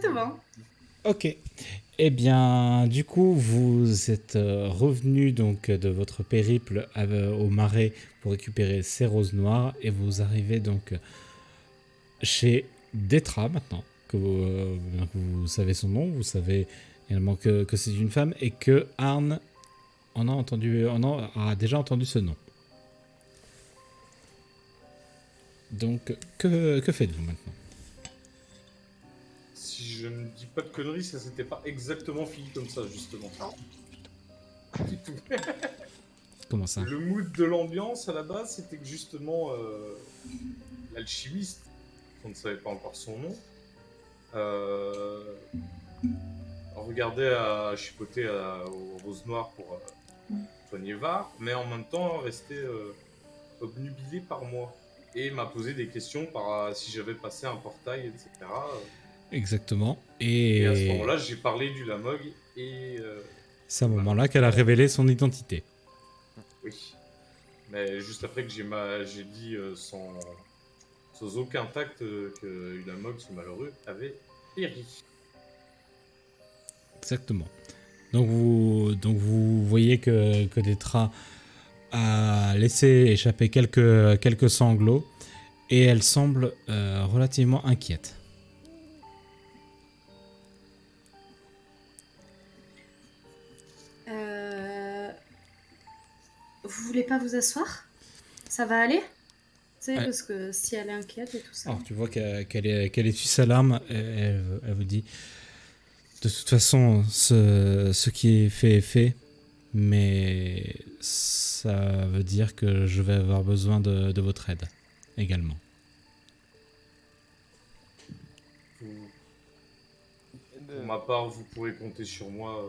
C'est tout bon. Ok. Eh bien, du coup, vous êtes revenu donc de votre périple au marais pour récupérer ces roses noires et vous arrivez donc chez Détra maintenant, que vous savez son nom, vous savez également que c'est une femme et que Arne a déjà entendu ce nom. Donc, que faites-vous maintenant? Si je ne dis pas de conneries, ça s'était pas exactement fini comme ça, justement. Du tout. Comment ça? Le mood de l'ambiance, à la base, c'était que justement, l'alchimiste, on ne savait pas encore son nom, regardait à chipoter aux roses noires pour soigner Var, mais en même temps restait obnubilé par moi. Et m'a posé des questions par si j'avais passé un portail, etc. Exactement. Et à ce Et moment-là, j'ai parlé du Lamog et c'est à ce moment-là qu'elle a malheureusement, révélé son identité. oui. Mais juste après que j'ai dit sans aucun tact que Ulamog, ce malheureux, avait péri. Exactement. Donc vous voyez que Détra a laissé échapper quelques sanglots et elle semble relativement inquiète. Vous voulez pas vous asseoir? Ça va aller? Tu sais, Ouais. parce que si elle est inquiète et tout ça. Alors tu vois qu'elle essuie sa larme, elle vous dit de toute façon ce qui est fait, mais ça veut dire que je vais avoir besoin de votre aide également. Vous- Pour ma part, vous pourrez compter sur moi.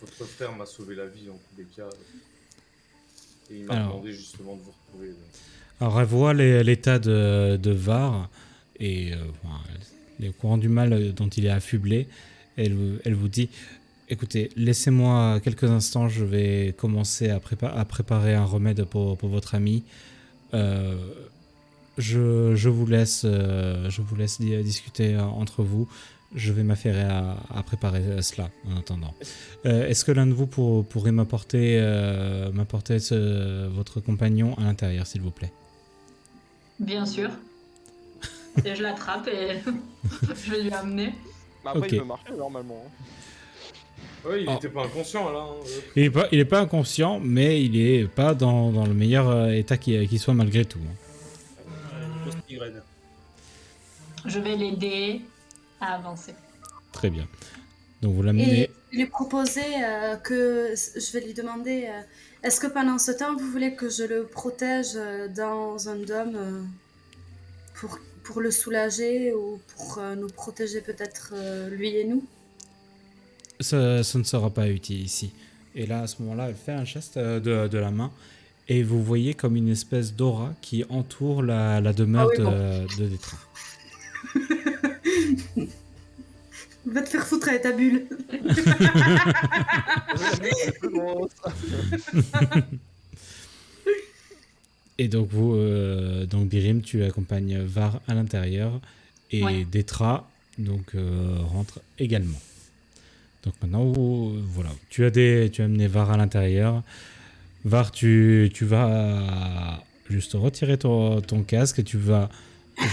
Votre frère m'a sauvé la vie en tous les cas. Et il m'a Alors, demandé justement de vous retrouver. Donc. Alors elle voit l'état de Var et enfin, elle est au courant du mal dont il est affublé. Elle vous dit, écoutez, laissez-moi quelques instants, je vais commencer à préparer un remède pour votre ami. Euh, je vous laisse discuter entre vous. Je vais m'affairer à préparer cela en attendant. Est-ce que l'un de vous pourrait m'apporter votre compagnon à l'intérieur, s'il vous plaît? Bien sûr. Et je l'attrape et je vais lui amener. Mais après, Ok. il peut marcher normalement. Ouais, il Oh. était pas inconscient là. Hein. Il est pas inconscient, mais il est pas dans le meilleur état qui soit malgré tout. Grosse migraine. Je vais l'aider à avancer. Très bien. Donc vous Et l'amenez. je vais lui proposer je vais lui demander, est-ce que pendant ce temps, vous voulez que je le protège dans un dôme pour le soulager ou pour nous protéger peut-être lui et nous? Ça ne sera pas utile ici. Et là, à ce moment-là, elle fait un geste de la main. Et vous voyez comme une espèce d'aura qui entoure la demeure Ah oui, bon. de Détra. Va te faire foutre avec ta bulle. C'est plus grosse. Et donc donc Birim, tu accompagnes Var à l'intérieur. Et Ouais. Détra, donc, rentre également. Donc maintenant, voilà, tu as amené Var à l'intérieur. Var, tu vas juste retirer ton casque et je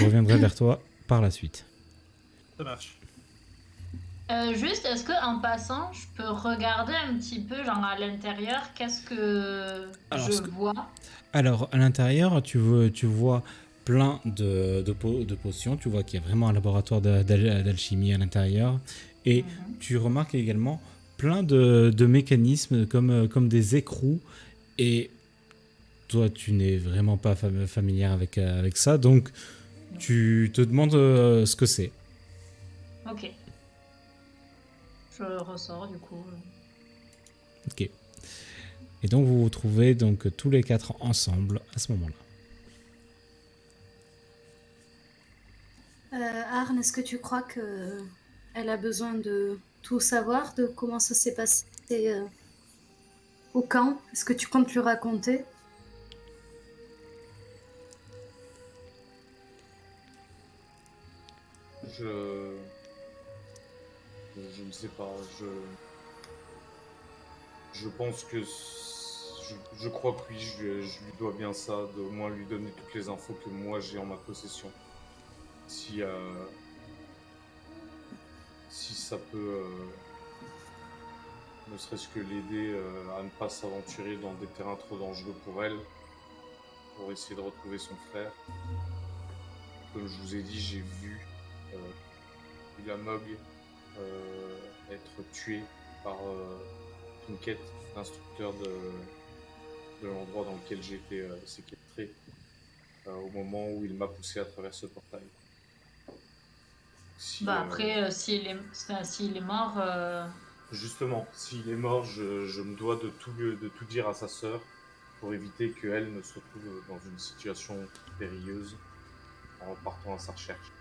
reviendrai vers toi par la suite. Ça marche. Juste, est-ce que en passant, je peux regarder un petit peu, genre à l'intérieur, qu'est-ce que Alors, je vois? Alors, à l'intérieur, tu vois plein de potions. Tu vois qu'il y a vraiment un laboratoire d'alchimie à l'intérieur. Et tu remarques également plein de mécanismes comme des écrous. Et toi, tu n'es vraiment pas familière avec ça. Donc, tu te demandes ce que c'est. Ok. Je ressors du coup. Ok. Et donc, vous vous trouvez donc tous les quatre ensemble à ce moment-là. Arne, est-ce que tu crois que elle a besoin de tout savoir de comment ça s'est passé au camp? Est-ce que tu comptes lui raconter? Je... Je ne sais pas, je pense que... Je crois que oui, je lui dois bien ça, d'au moins lui donner toutes les infos que moi j'ai en ma possession. Si, si ça peut, ne serait-ce que l'aider à ne pas s'aventurer dans des terrains trop dangereux pour elle, pour essayer de retrouver son frère. Comme je vous ai dit, j'ai vu Ulamog être tué par Pinkett, l'instructeur de l'endroit dans lequel j'ai été séquestré, au moment où il m'a poussé à travers ce portail. Si, Bah après, s'il est mort, justement, s'il est mort, je me dois de tout dire à sa sœur pour éviter qu'elle ne se retrouve dans une situation périlleuse en partant à sa recherche.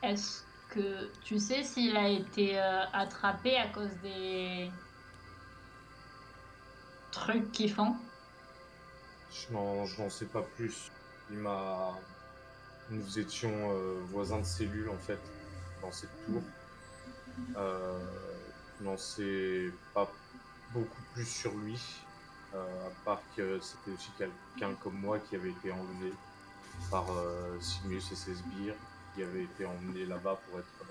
est-ce que tu sais s'il a été attrapé à cause des trucs qu'ils font? Je n'en sais pas plus. Nous étions voisins de cellule en fait, dans cette tour. Je n'en sais pas beaucoup plus sur lui, à part que c'était aussi quelqu'un comme moi qui avait été enlevé par Sigmus et ses sbires, qui avait été emmené là-bas pour être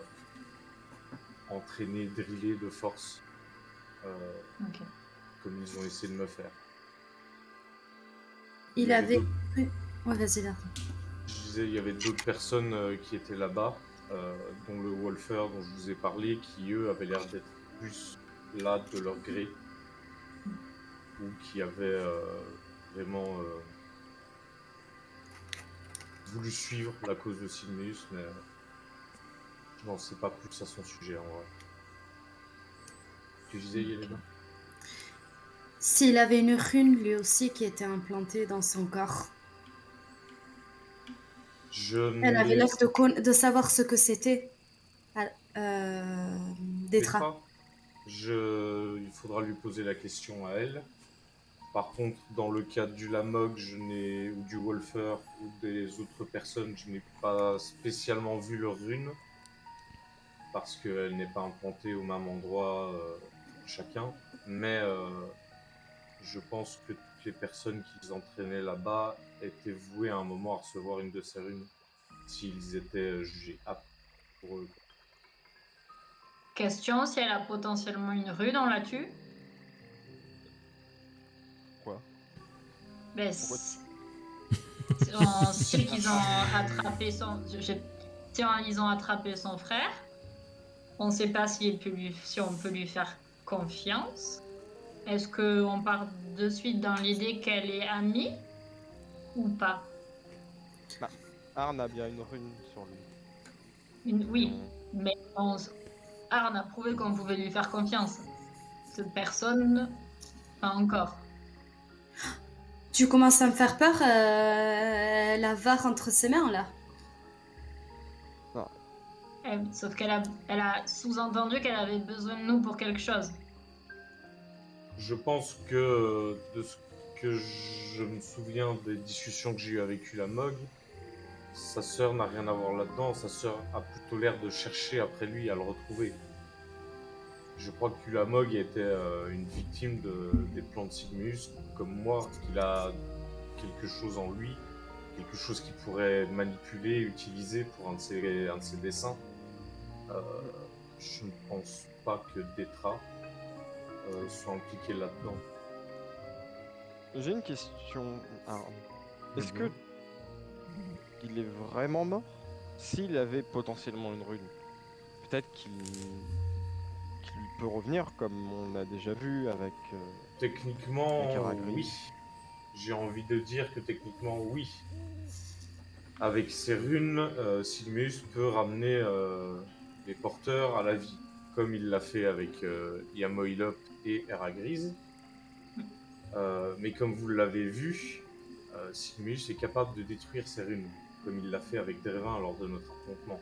entraîné, drillé de force, Ok. comme ils ont essayé de me faire. Il y avait avait... d'autres- Ouais, vas-y, là. Je disais, il y avait d'autres personnes qui étaient là-bas, dont le Wolfer dont je vous ai parlé, qui eux avaient l'air d'être plus là de leur gré, ou qui avaient vraiment voulu suivre la cause de Sigmus, mais je n'en sais pas plus à son sujet en vrai. Tu disais, Yelena? S'il avait une rune, lui aussi, qui était implantée dans son corps. Je Elle avait n'ai... l'air de savoir ce que c'était. Ah, Détra. Petra, il faudra lui poser la question à elle. Par contre, dans le cas du Lamog, ou du Wolfer ou des autres personnes, je n'ai pas spécialement vu leur rune parce qu'elle n'est pas implantée au même endroit chacun. Mais je pense que toutes les personnes qu'ils entraînaient là-bas étaient vouées à un moment à recevoir une de ces runes s'ils étaient jugés aptes pour eux. Question, si elle a potentiellement une rune, on la tue? Quoi? Ben, Pourquoi si on sait qu'ils ont attrapé ils ont attrapé son frère, on ne sait pas si on peut lui faire confiance. Est-ce qu'on part de suite dans l'idée qu'elle est amie ou pas? Bah, Arn a bien une rune sur lui. Et Oui, mais Arne a prouvé qu'on pouvait lui faire confiance. Cette personne, pas encore. Tu commences à me faire peur, la VAR entre ses mains, là. Sauf elle a sous-entendu qu'elle avait besoin de nous pour quelque chose. Je pense que de ce que je me souviens des discussions que j'ai eues avec Ulamog, sa sœur n'a rien à voir là-dedans. Sa sœur a plutôt l'air de chercher après lui à le retrouver. Je crois que Ulamog était une victime des plans de Sigmus, comme moi, qu'il a quelque chose en lui, quelque chose qu'il pourrait manipuler, utiliser pour un de ses dessins. Je ne pense pas que Detra soit impliqué là-dedans. j'ai une question, Arn. Est-ce que il est vraiment mort? S'il avait potentiellement une rune, peut-être qu'il peut revenir, comme on a déjà vu avec Techniquement, Aragris. oui. J'ai envie de dire que techniquement, oui. Avec ses runes, Sigmus peut ramener les porteurs à la vie, comme il l'a fait avec Yamoilop et Eragris. Mais comme vous l'avez vu, Sigmus est capable de détruire ses runes, comme il l'a fait avec Drevin lors de notre affrontement,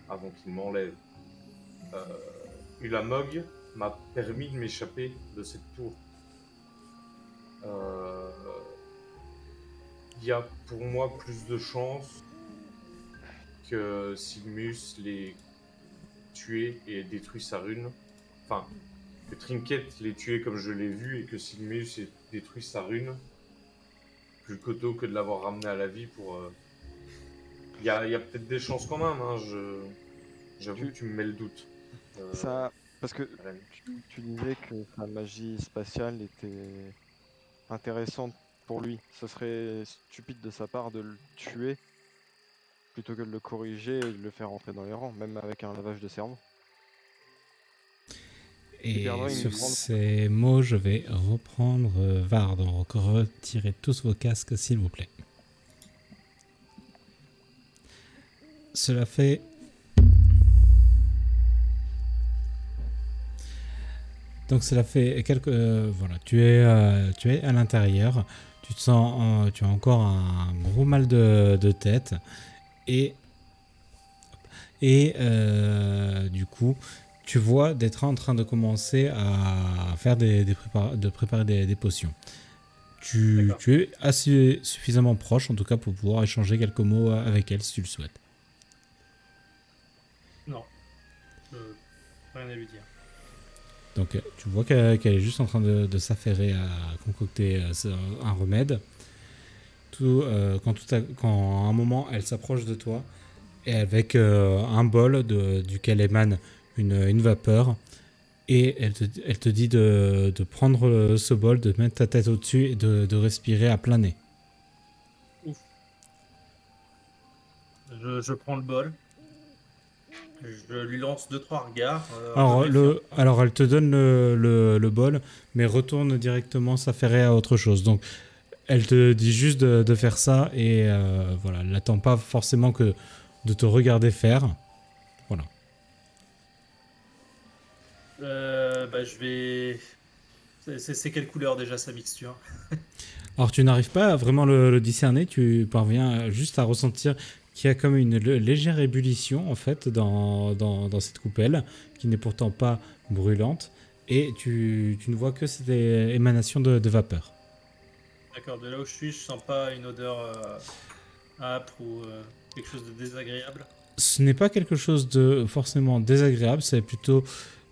avant qu'il m'enlève. Ulamog m'a permis de m'échapper de cette tour. Il y a pour moi plus de chances que Sigmus l'ait tué et détruit sa rune. Enfin, que Trinket l'ait tué comme je l'ai vu et que Sigmus ait détruit sa rune. Plutôt que de l'avoir ramené à la vie pour... Il y a peut-être des chances quand même, hein, j'avoue que tu me mets le doute. Ça, parce que Ren. tu disais que sa magie spatiale était intéressante pour lui. Ce serait stupide de sa part de le tuer plutôt que de le corriger et de le faire rentrer dans les rangs, même avec un lavage de cerveau. Et perdrait une sur grande- ces mots, je vais reprendre Vard. Donc retirez tous vos casques, s'il vous plaît. Cela fait... Donc cela fait quelques... voilà, tu es à l'intérieur. Tu te sens... tu as encore un gros mal de tête. Et du coup, tu vois d'être en train de commencer à faire de préparer des potions. Tu es assez suffisamment proche, en tout cas, pour pouvoir échanger quelques mots avec elle, si tu le souhaites. Non. Rien à lui dire. Donc, tu vois qu'elle est juste en train de s'affairer à concocter un remède. Quand à un moment, elle s'approche de toi, et avec un bol duquel émane une vapeur, et elle te dit de prendre ce bol, de mettre ta tête au-dessus et de respirer à plein nez. Je prends le bol. Je lui lance 2-3 regards. Alors, elle te donne le bol, mais retourne directement s'affairer à autre chose. Donc, elle te dit juste de faire ça, et voilà, elle n'attend pas forcément que de te regarder faire. Voilà. Je vais... C'est quelle couleur déjà sa mixture? Alors, tu n'arrives pas à vraiment le discerner, tu parviens juste à ressentir qu'il y a comme une légère ébullition en fait dans cette coupelle, qui n'est pourtant pas brûlante, et tu ne vois que c'est des émanations de vapeur. D'accord, de là où je suis, je sens pas une odeur âpre ou quelque chose de désagréable. Ce n'est pas quelque chose de forcément désagréable, c'est plutôt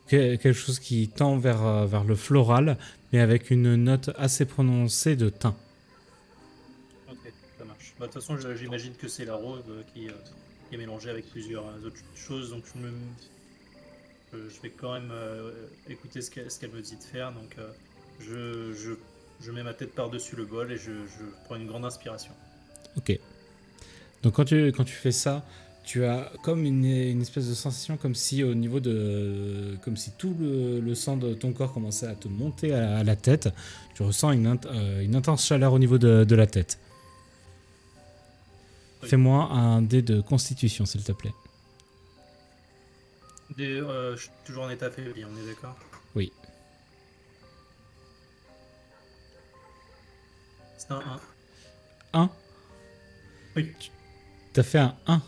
quelque chose qui tend vers le floral, mais avec une note assez prononcée de thym. Ok, ça marche. De toute façon, j'imagine que c'est la rose qui est mélangée avec plusieurs autres choses, donc je vais quand même écouter ce qu'elle me dit de faire. Donc je mets ma tête par-dessus le bol et je prends une grande inspiration. Ok. Donc quand tu fais ça, tu as comme une espèce de sensation comme si au niveau comme si tout le sang de ton corps commençait à te monter à la tête. Tu ressens une intense chaleur au niveau de la tête. Oui. Fais-moi un dé de constitution, s'il te plaît. Je suis toujours en état affaibli, on est d'accord? Oui. C'est un 1. 1. Oui. T'as fait un 1.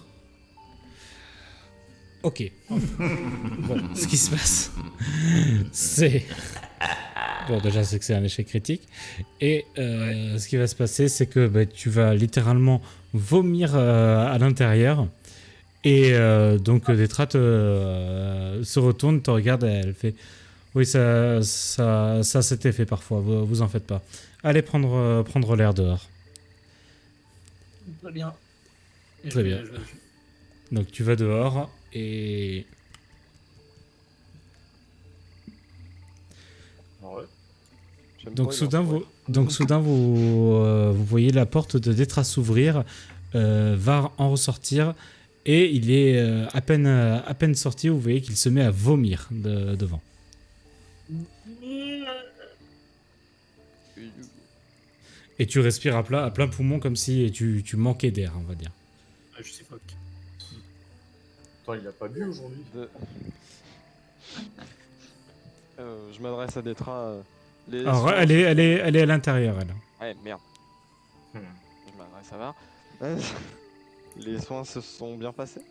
Ok. Bon, ce qui se passe, c'est... Bon, déjà, c'est que c'est un échec critique. Et ce qui va se passer, c'est que tu vas littéralement vomir à l'intérieur. Et donc, Détra se retourne, te regarde, et elle fait... Oui, ça cet effet parfois, vous en faites pas. Allez prendre l'air dehors. Très bien. Et Très bien. Donc, tu vas dehors, et... Ouais. J'aime Donc pas soudain, les vous voyez la porte de Détra s'ouvrir, va en ressortir, et il est à peine sorti, vous voyez qu'il se met à vomir devant. Et tu respires à plein poumon comme si tu manquais d'air, on va dire. Je suffoque. Attends, il a pas bu aujourd'hui. Je m'adresse à Détra. Alors soins elle est à l'intérieur, elle. Ouais, merde. Hmm. Je m'adresse à Var. Les soins se sont bien passés?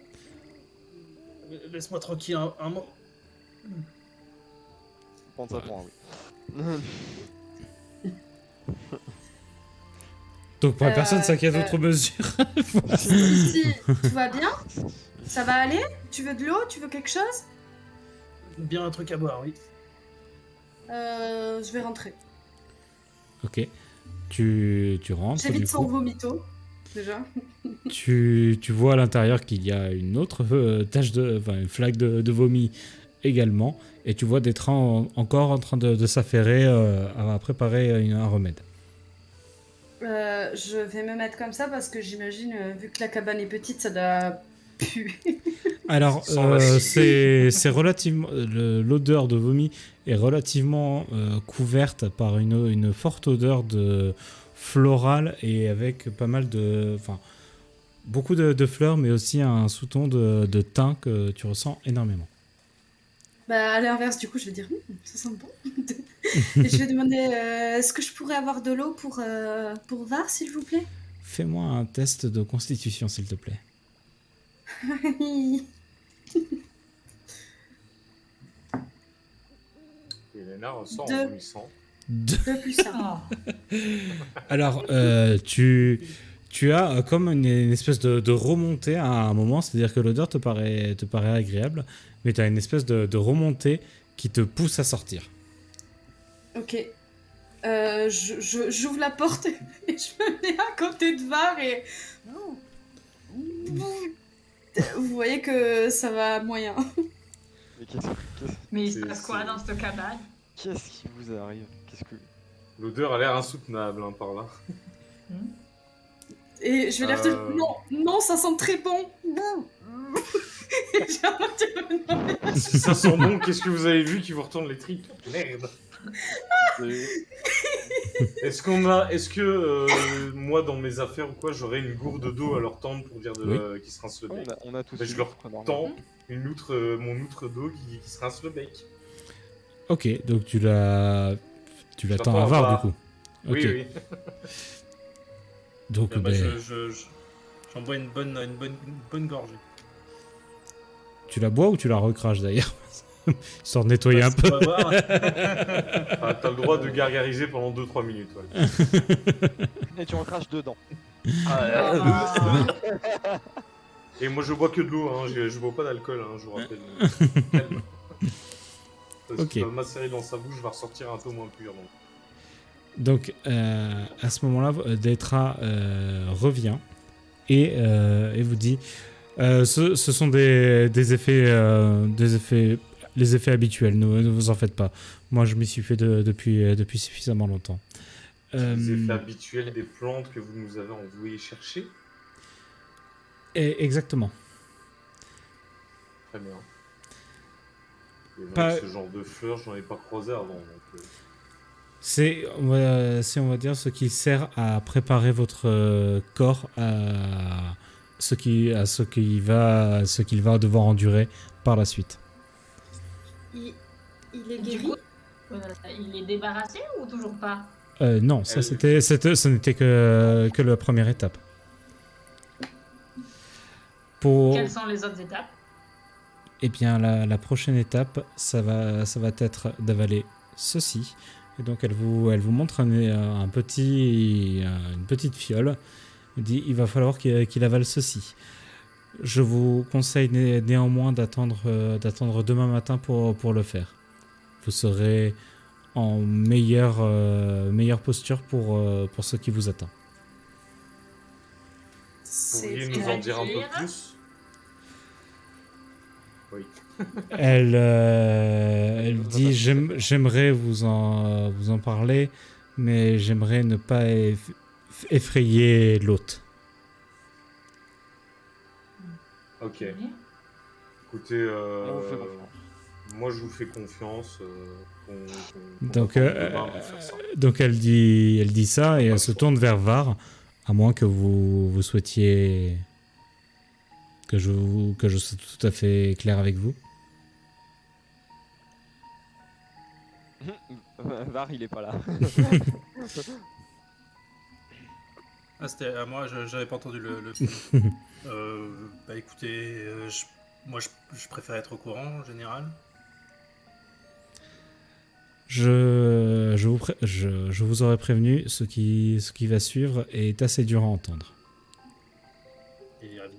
Laisse-moi tranquille un mot. Prendre ça Ouais. prend, oui. Donc pour la personne, ça qui a d'autres mesures. Si, tout va bien? Ça va aller? Tu veux de l'eau? Tu veux quelque chose? Bien un truc à boire, oui. Je vais rentrer. Ok. Tu rentres. J'évite du son coup. vomito, déjà. Tu vois à l'intérieur qu'il y a une autre une flaque de vomi également. Et tu vois des trains encore en train de s'affairer à préparer un remède. Je vais me mettre comme ça parce que j'imagine, vu que la cabane est petite, ça doit puer. Alors, Sans la c'est relativement. L'odeur de vomi est relativement couverte par une forte odeur de florale et avec pas mal de. Enfin, beaucoup de fleurs, mais aussi un sous-ton de thym que tu ressens énormément. Bah, à l'inverse, du coup, je vais dire, ça sent bon. Et je vais demander, est-ce que je pourrais avoir de l'eau pour Var, s'il vous plaît? Fais-moi un test de constitution, s'il te plaît. Et Léna ressort Deux. en vomissant. 2. 2 plus 1. Oh. Alors, tu as comme une espèce de remontée à un moment, c'est-à-dire que l'odeur te paraît agréable, mais tu as une espèce de remontée qui te pousse à sortir. Ok. J'ouvre la porte et je me mets à côté de Var et... Vous voyez que ça va moyen. Mais qu'est-ce Mais il se C'est- passe quoi c'est- dans cette cabane? qu'est-ce qui vous arrive? Qu'est-ce que... L'odeur a l'air insoutenable hein, par là. Et je vais leur dire, Euh. non, ça sent très bon. Et j'ai à moitié me demander- Si ça sent bon, qu'est-ce que vous avez vu qui vous retourne les tripes? Merde. Est-ce que moi dans mes affaires ou quoi, j'aurais une gourde d'eau à leur tendre pour dire qu'ils se rincent le bec? On a tous Bah, je une leur outre, normalement. tends mon outre d'eau qui se rince le bec. Ok, donc tu l'attends l'attends à à Var, Var. du coup. Ok, Oui, oui. donc Bah, ben, j'en bois une bonne gorgée. tu la bois ou tu la recraches d'ailleurs Histoire de nettoyer un Bah, peu. on va voir. Ah, t'as le droit de gargariser pendant 2-3 minutes. Ouais. Et tu en craches dedans. Ah. Et moi je bois que de l'eau, hein. Je bois pas d'alcool, hein, je vous rappelle. Calme. Parce Ok. que va macérer dans sa bouche, va ressortir un peu moins pur. Donc à ce moment-là, Detra revient et vous dit ce sont des effets, les effets habituels, ne vous en faites pas. Moi je m'y suis fait depuis suffisamment longtemps. Les effets habituels des plantes que vous nous avez envoyé chercher. Exactement. Très bien. Et donc, Pas- ce genre de fleurs, j'en ai pas croisé avant. Donc, C'est on va dire ce qui sert à préparer votre corps à ce qu'il va devoir endurer par la suite. Il est Du guéri. coup, il est débarrassé ou toujours pas? Non, ça ce n'était que la première étape. Pour Quelles sont les autres étapes? eh bien la prochaine étape, ça va être d'avaler ceci. Et donc elle vous montre une petite fiole. Elle dit il va falloir qu'il avale ceci. Je vous conseille néanmoins d'attendre demain matin pour le faire. Vous serez en meilleure posture pour ce qui vous attend. pourriez nous en dire un peu plus? Oui. Elle dit j'aimerais vous en parler, mais j'aimerais ne pas effrayer l'hôte. Ok. Écoutez, On vous fait confiance. moi je vous fais confiance. Donc, demain pour faire ça. Donc elle dit ça et elle se tourne vers Var, à moins que vous souhaitiez que je sois tout à fait clair avec vous. Var, il est pas là. Ah, c'était à moi, j'avais pas entendu le... bah écoutez, moi je préfère être au courant en général. Je vous aurais prévenu, ce qui va suivre est assez dur à entendre. Il est ravi.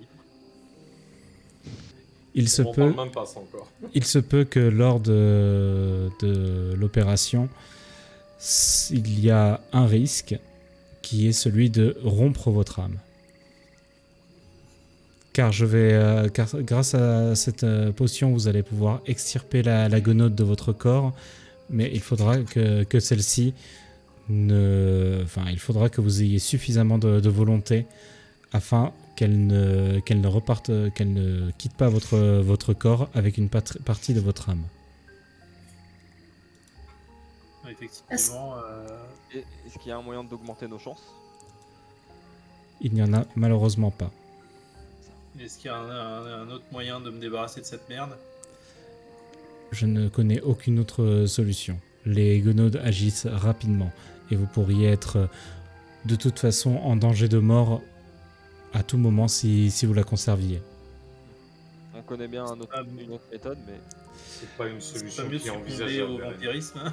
Il se On peut, parle même pas ça encore. il se peut que lors de l'opération, il y a un risque qui est celui de rompre votre âme. Car grâce à cette potion, vous allez pouvoir extirper la gonode de votre corps, mais il faudra que celle-ci il faudra que vous ayez suffisamment de volonté afin qu'elle ne quitte pas votre corps avec une partie de votre âme. Effectivement, Est-ce qu'il y a un moyen d'augmenter nos chances? Il n'y en a malheureusement pas. est-ce qu'il y a un autre moyen de me débarrasser de cette merde? Je ne connais aucune autre solution. Les gonodes agissent rapidement et vous pourriez être de toute façon en danger de mort à tout moment si vous la conserviez. On connaît bien une autre méthode, mais C'est pas une C'est solution pas mieux de qui est succomber envisageable. au vampirisme. Hein.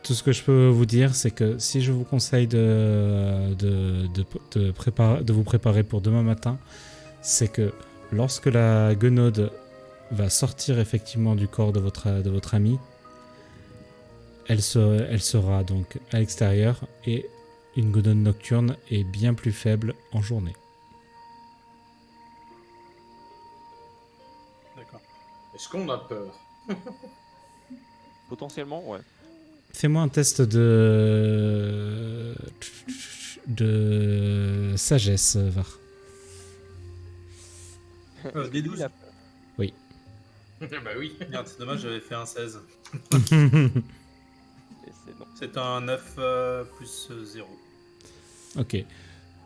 Tout ce que je peux vous dire, c'est que si je vous conseille de vous préparer pour demain matin, c'est que lorsque la gonode va sortir effectivement du corps de votre ami, elle sera donc à l'extérieur et une gonode nocturne est bien plus faible en journée. D'accord. Est-ce qu'on a peur? potentiellement, ouais. Fais-moi un test de sagesse, Var. Est-ce que des lui, 12. il a- Bah oui. Merde, c'est dommage, j'avais fait un 16. Et c'est non. C'est un 9 plus 0. Ok.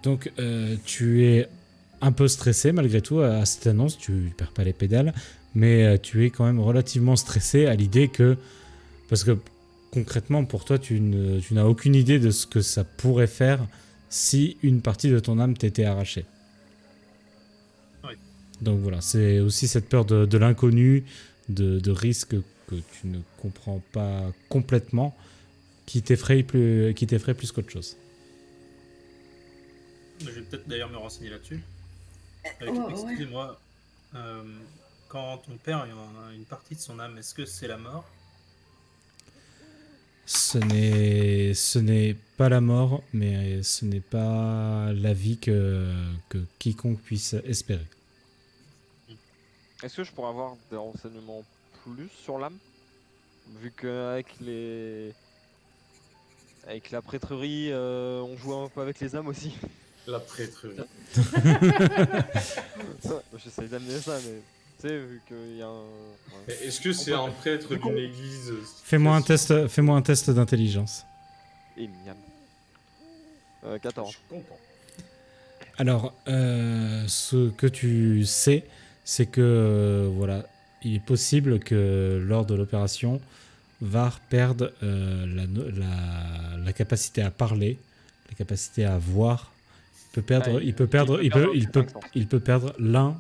Donc, tu es un peu stressé malgré tout à cette annonce. Tu perds pas les pédales, mais tu es quand même relativement stressé à l'idée que... Parce que concrètement, pour toi, tu n'as aucune idée de ce que ça pourrait faire si une partie de ton âme t'était arrachée. Oui. Donc voilà, c'est aussi cette peur de l'inconnu, de risque que tu ne comprends pas complètement, qui t'effraie plus qu'autre chose. Je vais peut-être d'ailleurs me renseigner là-dessus. Ouais. Excusez-moi, quand on perd une partie de son âme, est-ce que c'est la mort? Ce n'est pas la mort, mais ce n'est pas la vie que quiconque puisse espérer. Est-ce que je pourrais avoir des renseignements plus sur l'âme? Vu qu'avec avec la prêtrerie, on joue un peu avec les âmes aussi. La prêtrerie. J'essaie d'amener ça, mais tu sais, vu qu'il y a un... ouais. Mais est-ce que c'est un prêtre d'une église? Fais-moi un test d'intelligence. Et miam. Je 14. suis content. Alors, ce que tu sais, c'est que voilà, il est possible que lors de l'opération, Var perde la capacité à parler, la capacité à voir. Il peut perdre l'un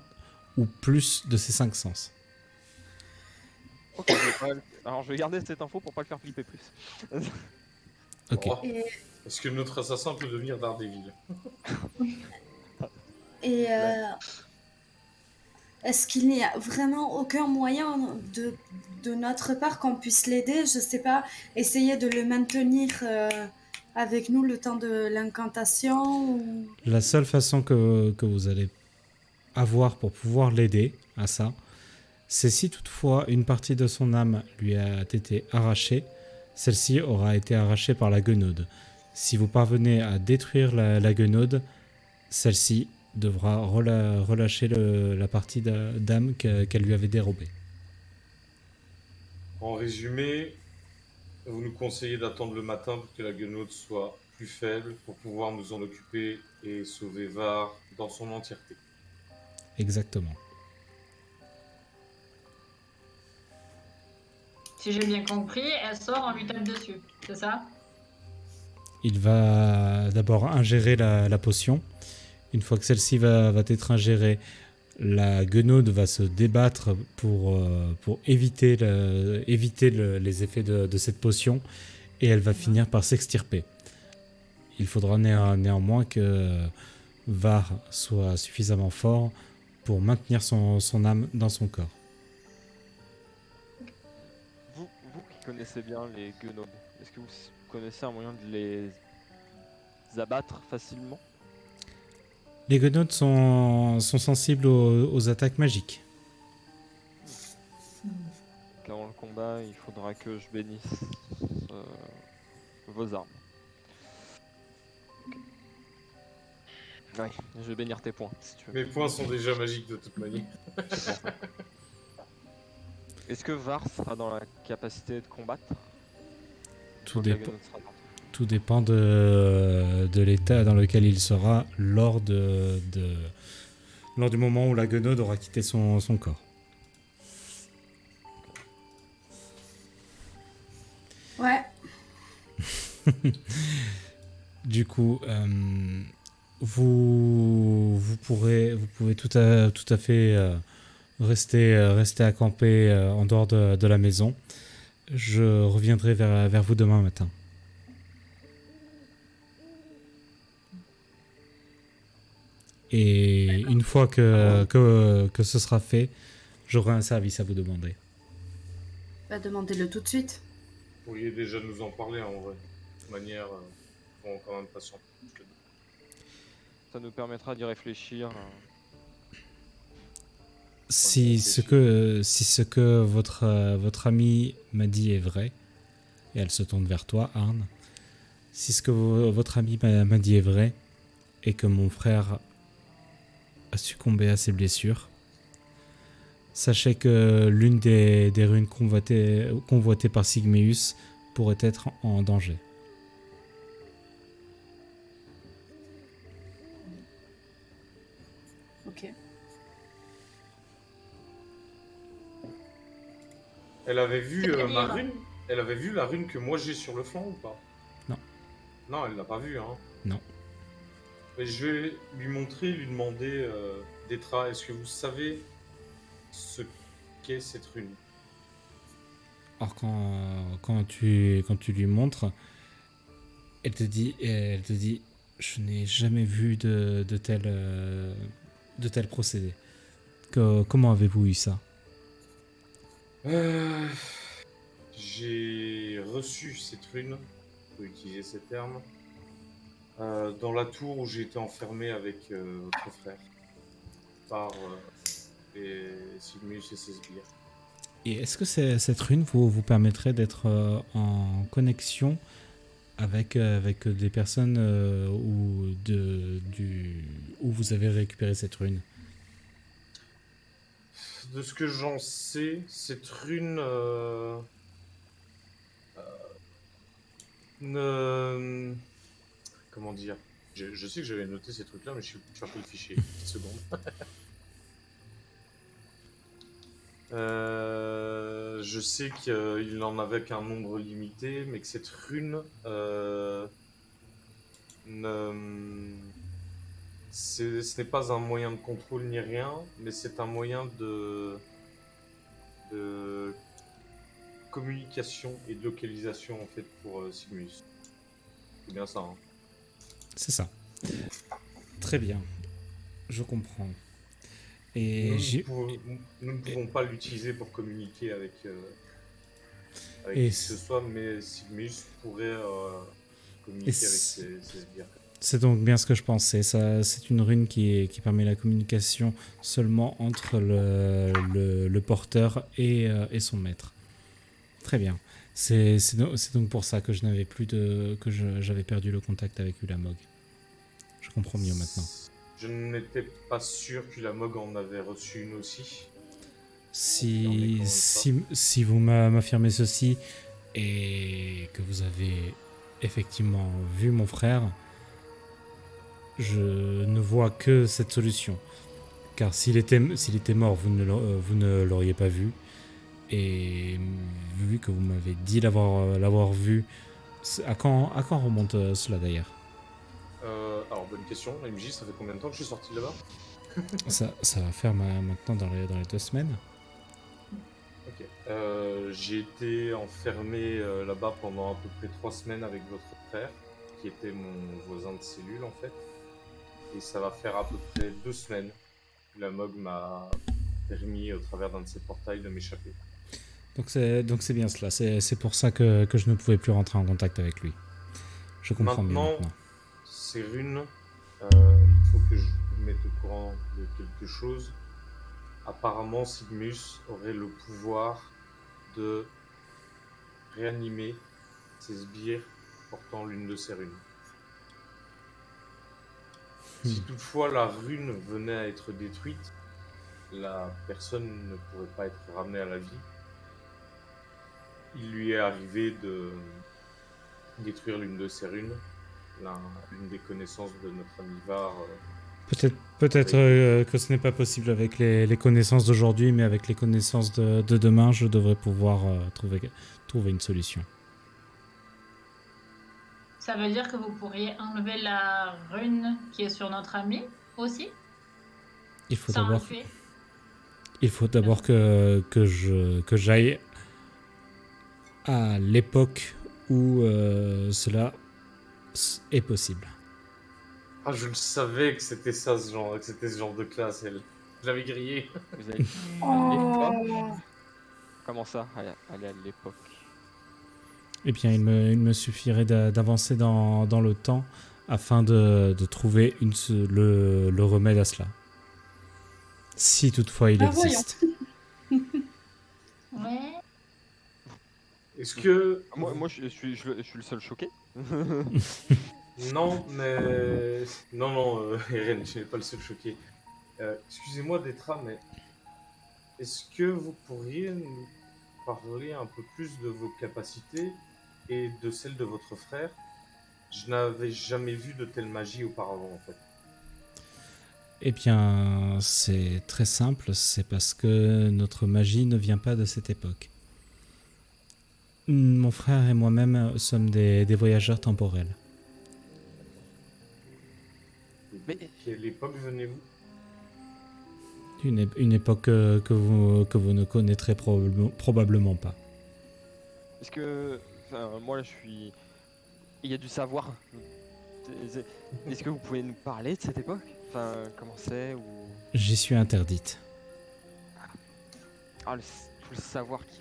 ou plus de ses 5 sens. Ok, alors je vais garder cette info pour pas le faire flipper plus. Ok. Oh, Et, est-ce que notre assassin peut devenir Daredevil? et est-ce qu'il n'y a vraiment aucun moyen de notre part qu'on puisse l'aider? Je sais pas, essayer de le maintenir avec nous le temps de l'incantation ou... La seule façon que vous allez avoir pour pouvoir l'aider à ça, c'est si toutefois une partie de son âme lui a été arrachée, celle-ci aura été arrachée par la guenaude. Si vous parvenez à détruire la guenaude, celle-ci devra relâcher la partie d'âme qu'elle lui avait dérobée. En résumé, vous nous conseillez d'attendre le matin pour que la guenaude soit plus faible pour pouvoir nous en occuper et sauver Var dans son entièreté. Exactement. Si j'ai bien compris, elle sort, on lui tape dessus, c'est ça? Il va d'abord ingérer la potion. Une fois que celle-ci va être ingérée, La guenaude va se débattre pour éviter, les effets de cette potion et elle va finir par s'extirper. Il faudra néanmoins que Var soit suffisamment fort pour maintenir son âme dans son corps. Vous qui connaissez bien les guenaudes, est-ce que vous connaissez un moyen de les abattre facilement? Les guenaudes sont sensibles aux attaques magiques. Donc avant le combat, il faudra que je bénisse vos armes. Ouais, je vais bénir tes points si tu veux. Mes points sont déjà magiques de toute manière. Est-ce que Var sera dans la capacité de combattre? Tout, Quand la dépend, guenaude sera dans- tout dépend de l'état dans lequel il sera lors du moment où la guenaude aura quitté son corps. Ouais. Du coup, vous pouvez tout à fait rester à camper en dehors de la maison. Je reviendrai vers vous demain matin. Et une fois que ce sera fait, j'aurai un service à vous demander. Bah, demandez-le tout de suite. Vous pourriez déjà nous en parler en vrai. De toute manière, bon, quand même patient. Ça nous permettra d'y réfléchir. Si ce que votre ami m'a dit est vrai, et elle se tourne vers toi, Arne, si ce que votre ami m'a dit est vrai, et que mon frère a succombé à ses blessures, sachez que l'une des runes convoitées par Sigmeus pourrait être en danger. Ok. Elle avait vu C'est-à-dire ma rune? Elle avait vu la rune que moi j'ai sur le flanc ou pas? Non. Non, elle l'a pas vue, hein. Non. Mais je vais lui montrer, lui demander, Détra, est-ce que vous savez ce qu'est cette rune? Or quand tu lui montres, elle te dit, je n'ai jamais vu de tel procédé. Comment avez-vous eu ça? J'ai reçu cette rune, pour utiliser ces termes, dans la tour où j'ai été enfermé avec votre frère, par les Sigmus et ses sbires. Et est-ce que cette rune vous permettrait d'être en connexion avec des personnes où vous avez récupéré cette rune? De ce que j'en sais, cette rune comment dire? Je sais que j'avais noté ces trucs-là, mais je suis cherché le fichier. Une petite seconde. Je sais qu'il n'en avait qu'un nombre limité, mais que cette rune ce n'est pas un moyen de contrôle ni rien, mais c'est un moyen de communication et de localisation en fait pour Sigmus. C'est bien ça, hein. C'est ça. Très bien. Je comprends. Et Nous ne pouvons pas l'utiliser pour communiquer avec Et qui que ce soit, mais Sigmus pourrait communiquer avec ses sbires. c'est donc bien ce que je pensais. C'est une rune qui permet la communication seulement entre le porteur et son maître. Très bien. C'est donc pour ça que j'avais perdu le contact avec Ulamog. Je comprends mieux maintenant. Je n'étais pas sûr qu'Ulamog en avait reçu une aussi. Si vous m'affirmez ceci et que vous avez effectivement vu mon frère, je ne vois que cette solution. Car s'il était mort, vous ne l'auriez pas vu. Et vu que vous m'avez dit l'avoir vu, à quand remonte cela d'ailleurs? Alors, bonne question. MJ, ça fait combien de temps que je suis sorti de là-bas? Ça va faire maintenant dans les 2 semaines. Ok. J'ai été enfermé là-bas pendant à peu près 3 semaines avec votre frère, qui était mon voisin de cellule en fait. Et ça va faire à peu près 2 semaines que la MOG m'a permis, au travers d'un de ses portails, de m'échapper. Donc c'est bien cela. C'est pour ça que je ne pouvais plus rentrer en contact avec lui. Je comprends mieux Maintenant, maintenant. ces runes, il faut que je vous mette au courant de quelque chose. Apparemment, Sigmus aurait le pouvoir de réanimer ses sbires portant l'une de ces runes. Si toutefois la rune venait à être détruite, la personne ne pourrait pas être ramenée à la vie. Il lui est arrivé de détruire l'une de ces runes. L'une des connaissances de notre ami Var. Peut-être que ce n'est pas possible avec les connaissances d'aujourd'hui, mais avec les connaissances de demain, je devrais pouvoir trouver une solution. Ça veut dire que vous pourriez enlever la rune qui est sur notre ami aussi, Il faut sans le d'abord, tuer. que j'aille à l'époque où cela est possible. Ah, je le savais que c'était ça, que c'était ce genre de classe, elle. Je l'avais grillé. Vous allez à l'époque. Comment ça, aller à l'époque? Eh bien, il me suffirait d'avancer dans le temps afin de trouver le remède à cela. Si toutefois il existe. Ouais. Est-ce que... Moi je suis le seul choqué. Non, mais... Non, Eren, tu n'es pas le seul choqué. Excusez-moi Détra, mais... Est-ce que vous pourriez nous parler un peu plus de vos capacités et de celles de votre frère? Je n'avais jamais vu de telle magie auparavant, en fait. Eh bien, c'est très simple, c'est parce que notre magie ne vient pas de cette époque. Mon frère et moi-même sommes des voyageurs temporels. Mais... Quelle époque venez-vous? Une époque que vous ne connaîtrez probablement pas. Est-ce que... Enfin, moi là je suis... Il y a du savoir. Est-ce que vous pouvez nous parler de cette époque? Enfin, comment c'est ou... J'y suis interdite. Ah, tout le savoir qui...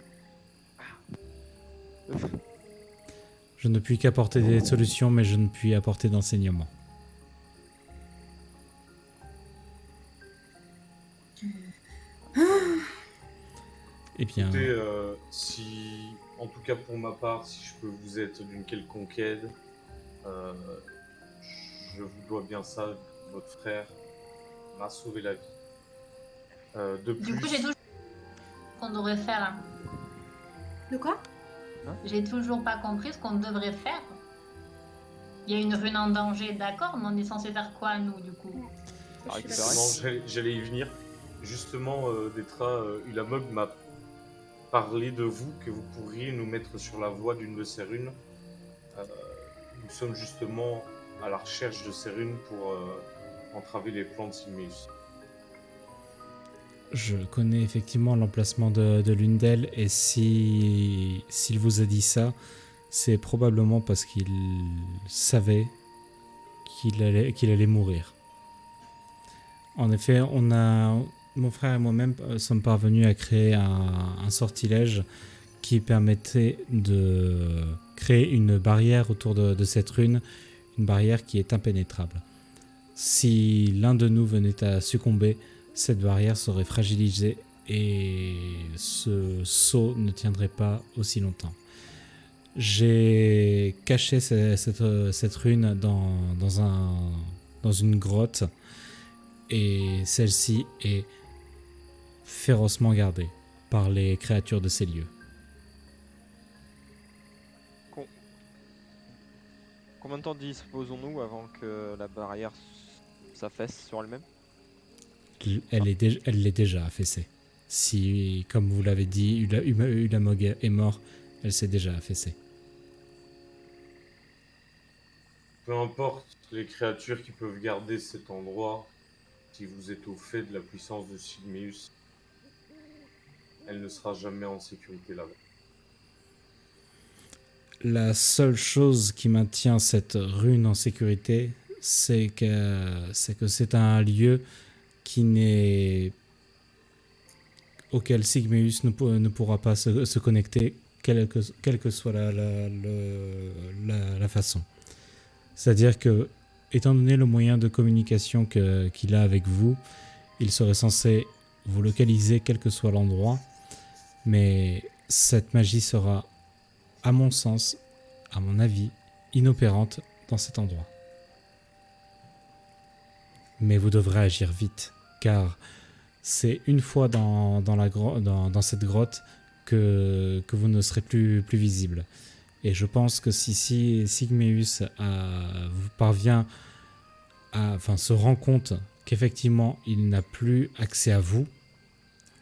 Je ne puis qu'apporter des solutions, mais je ne puis apporter d'enseignement. Eh bien... Écoutez, si... En tout cas pour ma part, si je peux vous être d'une quelconque aide, je vous dois bien ça. Votre frère m'a sauvé la vie. De plus... Du coup, j'ai toujours qu'on devrait faire là. De quoi? J'ai toujours pas compris ce qu'on devrait faire. Il y a une rune en danger, d'accord, mais on est censé faire quoi nous du coup? Ah, Je suis Justement, j'allais y venir. Justement, Détra, Ulamog m'a parlé de vous, que vous pourriez nous mettre sur la voie d'une de ces runes. Nous sommes justement à la recherche de ces runes pour entraver les plans de Silmius. Je connais effectivement l'emplacement de l'une d'elles, et s'il vous a dit ça, c'est probablement parce qu'il savait qu'il allait mourir. En effet, mon frère et moi-même sommes parvenus à créer un sortilège qui permettait de créer une barrière autour de cette rune, une barrière qui est impénétrable. Si l'un de nous venait à succomber, cette barrière serait fragilisée et ce sceau ne tiendrait pas aussi longtemps. J'ai caché cette rune dans une grotte, et celle-ci est férocement gardée par les créatures de ces lieux. Combien de temps disposons-nous avant que la barrière s'affaisse sur elle-même? Elle l'est déjà affaissée. Si, comme vous l'avez dit, Ulamog est mort, elle s'est déjà affaissée. Peu importe les créatures qui peuvent garder cet endroit, si vous êtes au fait de la puissance de Sigmeus, elle ne sera jamais en sécurité là-bas. La seule chose qui maintient cette rune en sécurité, c'est que c'est un lieu qui n'est auquel Sigmeus ne pourra pas se connecter, quelle que soit la façon. C'est-à-dire que, étant donné le moyen de communication qu'il a avec vous, il serait censé vous localiser quel que soit l'endroit, mais cette magie sera, à mon sens, à mon avis, inopérante dans cet endroit. Mais vous devrez agir vite, car c'est une fois dans cette grotte que vous ne serez plus visible. Et je pense que si Sigmeus se rend compte qu'effectivement il n'a plus accès à vous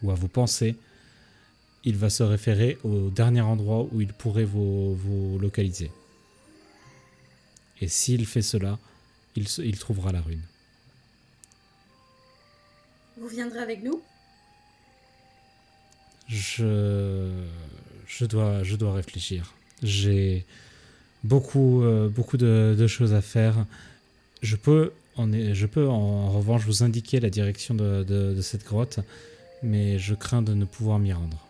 ou à vos pensées, il va se référer au dernier endroit où il pourrait vous localiser. Et s'il fait cela, il trouvera la rune. Vous viendrez avec nous? Je dois réfléchir. J'ai beaucoup de choses à faire. Je peux en revanche vous indiquer la direction de cette grotte, mais je crains de ne pouvoir m'y rendre.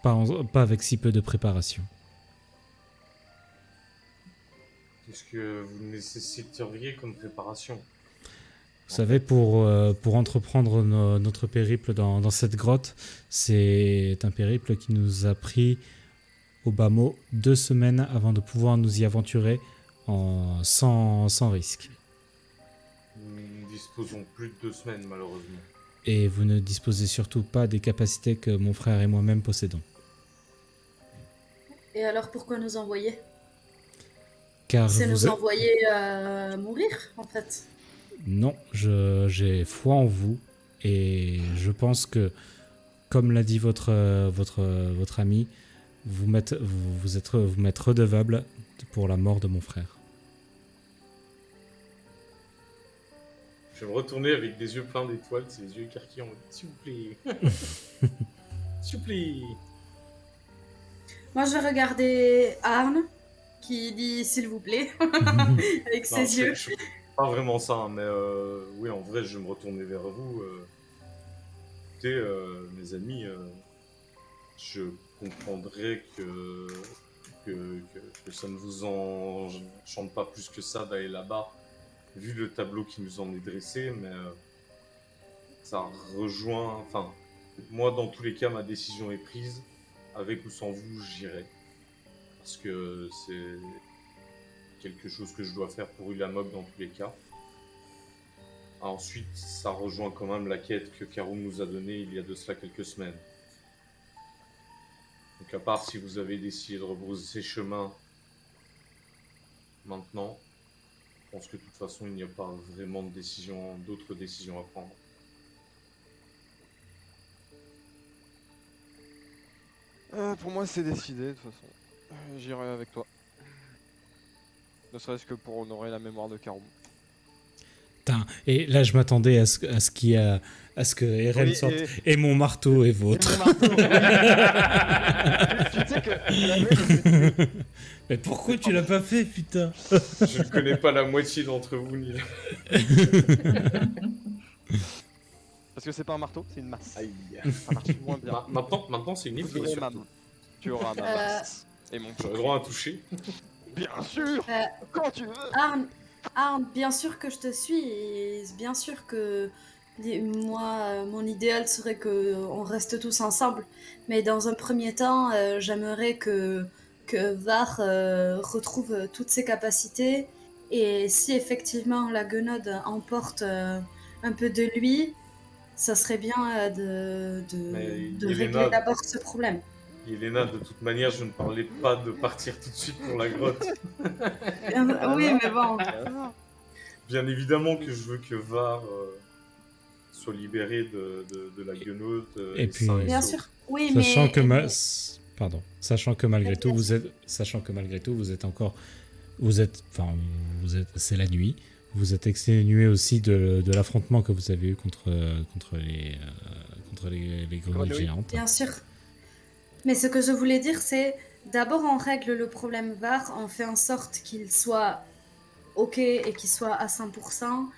Pas avec si peu de préparation. Qu'est-ce que vous nécessiteriez comme préparation? Vous savez, pour entreprendre notre périple dans cette grotte, c'est un périple qui nous a pris au bas mot 2 semaines avant de pouvoir nous y aventurer sans risque. Nous ne disposons plus de 2 semaines, malheureusement. Et vous ne disposez surtout pas des capacités que mon frère et moi-même possédons. Et alors pourquoi nous envoyer? Car C'est vous nous envoyer mourir, en fait. Non, j'ai foi en vous et je pense que, comme l'a dit votre ami, vous m'êtes redevable pour la mort de mon frère. Je vais me retourner avec des yeux pleins d'étoiles, c'est les yeux écarquillés en mode s'il vous plaît. S'il vous plaît. Moi, je vais regarder Arne, qui dit s'il vous plaît, avec ses yeux. Je pas vraiment ça, hein, mais oui, en vrai, je vais me retourner vers vous. Écoutez, mes amis, je comprendrais que ça ne vous enchante pas plus que ça d'aller là-bas, vu le tableau qui nous en est dressé, mais ça rejoint... Enfin, moi, dans tous les cas, ma décision est prise. Avec ou sans vous, j'irai. Parce que c'est quelque chose que je dois faire pour Ulamog dans tous les cas. Ensuite, ça rejoint quand même la quête que Karum nous a donnée il y a de cela quelques semaines. Donc à part si vous avez décidé de rebrousser chemin maintenant, je pense que de toute façon il n'y a pas vraiment d'autres décisions à prendre. Pour moi, c'est décidé, de toute façon. J'irai avec toi. Ne serait-ce que pour honorer la mémoire de Karum. Putain, et là, je m'attendais à ce que Eren sorte. Et mon marteau est vôtre. Tu sais que... Mais pourquoi tu l'as pas fait, putain? Je ne connais pas la moitié d'entre vous, ni la... Parce que c'est pas un marteau, c'est une masse. Aïe. Ça marche moins bien. Maintenant c'est une épée. Tu auras ma masse. Et mon J'aurais droit à toucher. Bien sûr. Quand tu veux. Arne, bien sûr que je te suis, et bien sûr que moi, mon idéal serait qu'on reste tous ensemble. Mais dans un premier temps, j'aimerais que Var retrouve toutes ses capacités. Et si effectivement la Guenode emporte un peu de lui, ça serait bien de régler d'abord ce problème. Yelena, de toute manière, je ne parlais pas de partir tout de suite pour la grotte. Oui, mais bon. Bien évidemment que je veux que Var soit libéré de la Guenode. Et puis, bien sûr. Oui, sachant mais... sachant que malgré tout, vous êtes c'est la nuit. vous êtes exténué aussi de l'affrontement que vous avez eu contre les grenouilles Grenouilles. géantes. Bien sûr. Mais ce que je voulais dire, c'est d'abord on règle le problème VAR, on fait en sorte qu'il soit OK et qu'il soit à 100%,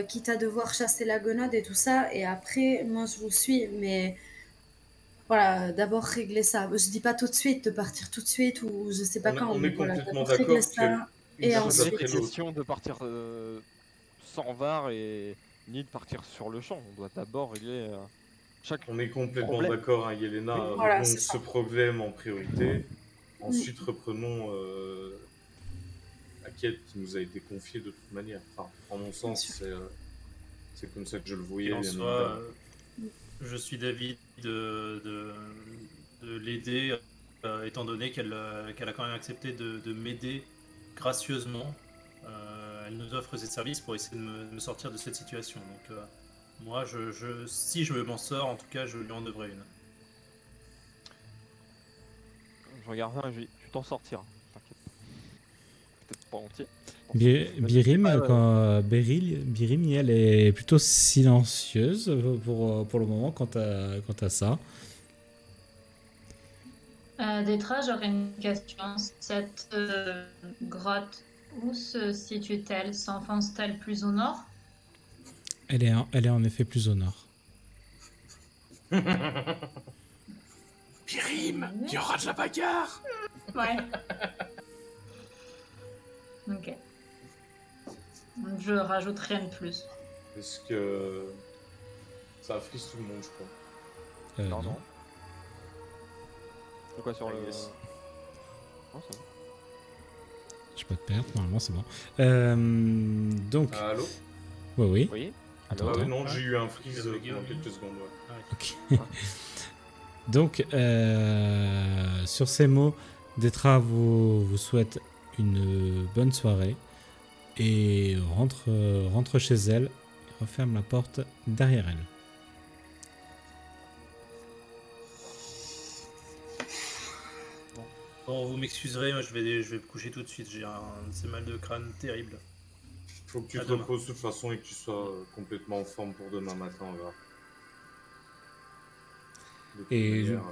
quitte à devoir chasser la gonade et tout ça. Et après, moi, je vous suis. Mais voilà, d'abord régler ça. Je dis pas tout de suite, de partir tout de suite ou je sais pas quand. On Mais est voilà, complètement d'abord régler d'accord ça. qu'une Et chose Jamais ensuite, après l'autre. question de partir sans VAR et ni de partir sur le champ. On doit d'abord régler chaque On est complètement problème. d'accord, hein, Yelena. Voilà, Réglons c'est ce ça. problème en priorité. Ensuite, reprenons la quête qui nous a été confiée de toute manière. Enfin, en mon sens, sûr. c'est comme ça que je le voyais, Qu'il en bien soit, évidemment. je suis d'avis de l'aider, étant donné qu'elle a quand même accepté de m'aider gracieusement. Elle nous offre ses services pour essayer de me sortir de cette situation. Donc, moi, si je m'en sors, en tout cas, je lui en devrais une. Je regarde ça et je dis, tu t'en sortiras. T'inquiète. Peut-être pas entier. Birim, pas, Birim, elle est plutôt silencieuse pour le moment quant à ça. Détra, j'aurais une question. Cette grotte, où se situe-t-elle? S'enfonce-t-elle plus au nord? Elle est en effet plus au nord. Birim, il y aura de la bagarre. Ouais. Ok. Je rajoute rien de plus. Parce que ça frise tout le monde, je crois. Non, non. C'est quoi sur Ah, le. yes. Non, ça va. J'ai pas de perte, normalement c'est bon. Donc, Allô? oui. Oui. Ah Attends. ouais, non, j'ai eu un freeze Il a bugué, pendant oui. quelques secondes. Ouais. Ok. Donc, sur ces mots, Détra vous souhaite une bonne soirée et rentre chez elle et referme la porte derrière elle. Bon, vous m'excuserez, moi je vais me coucher tout de suite. J'ai un mal de crâne terrible. Faut que tu À te demain. reposes de toute façon et que tu sois complètement en forme pour demain matin, on verra. De toute Et manière,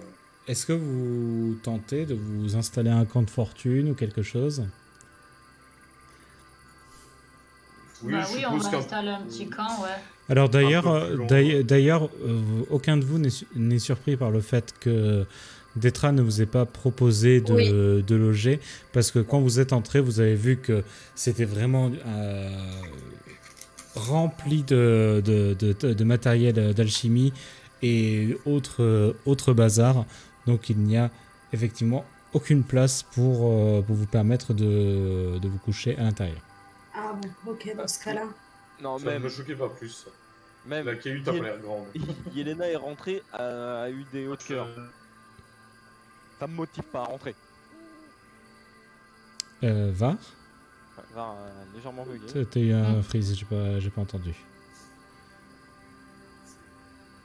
est-ce que vous tentez de vous installer un camp de fortune ou quelque chose? oui, Bah je oui, on suppose va qu'un installer un petit camp, ouais. Alors d'ailleurs, Un peu plus long, d'ailleurs, aucun de vous n'est surpris par le fait que Détra ne vous ait pas proposé Oui. de loger, parce que quand vous êtes entré, vous avez vu que c'était vraiment rempli de matériel d'alchimie et autres bazar. Donc il n'y a effectivement aucune place pour vous permettre de vous coucher à l'intérieur. Ah bon, ok, dans ce cas-là. Non, ça ne me même. choquait pas plus. Ça. Même. La cahute a pas l'air grande. Yelena est rentrée, a eu des hauts de cœur. Ça me motive pas à rentrer. Va, Va légèrement bugué. t'as eu un freeze, j'ai pas entendu.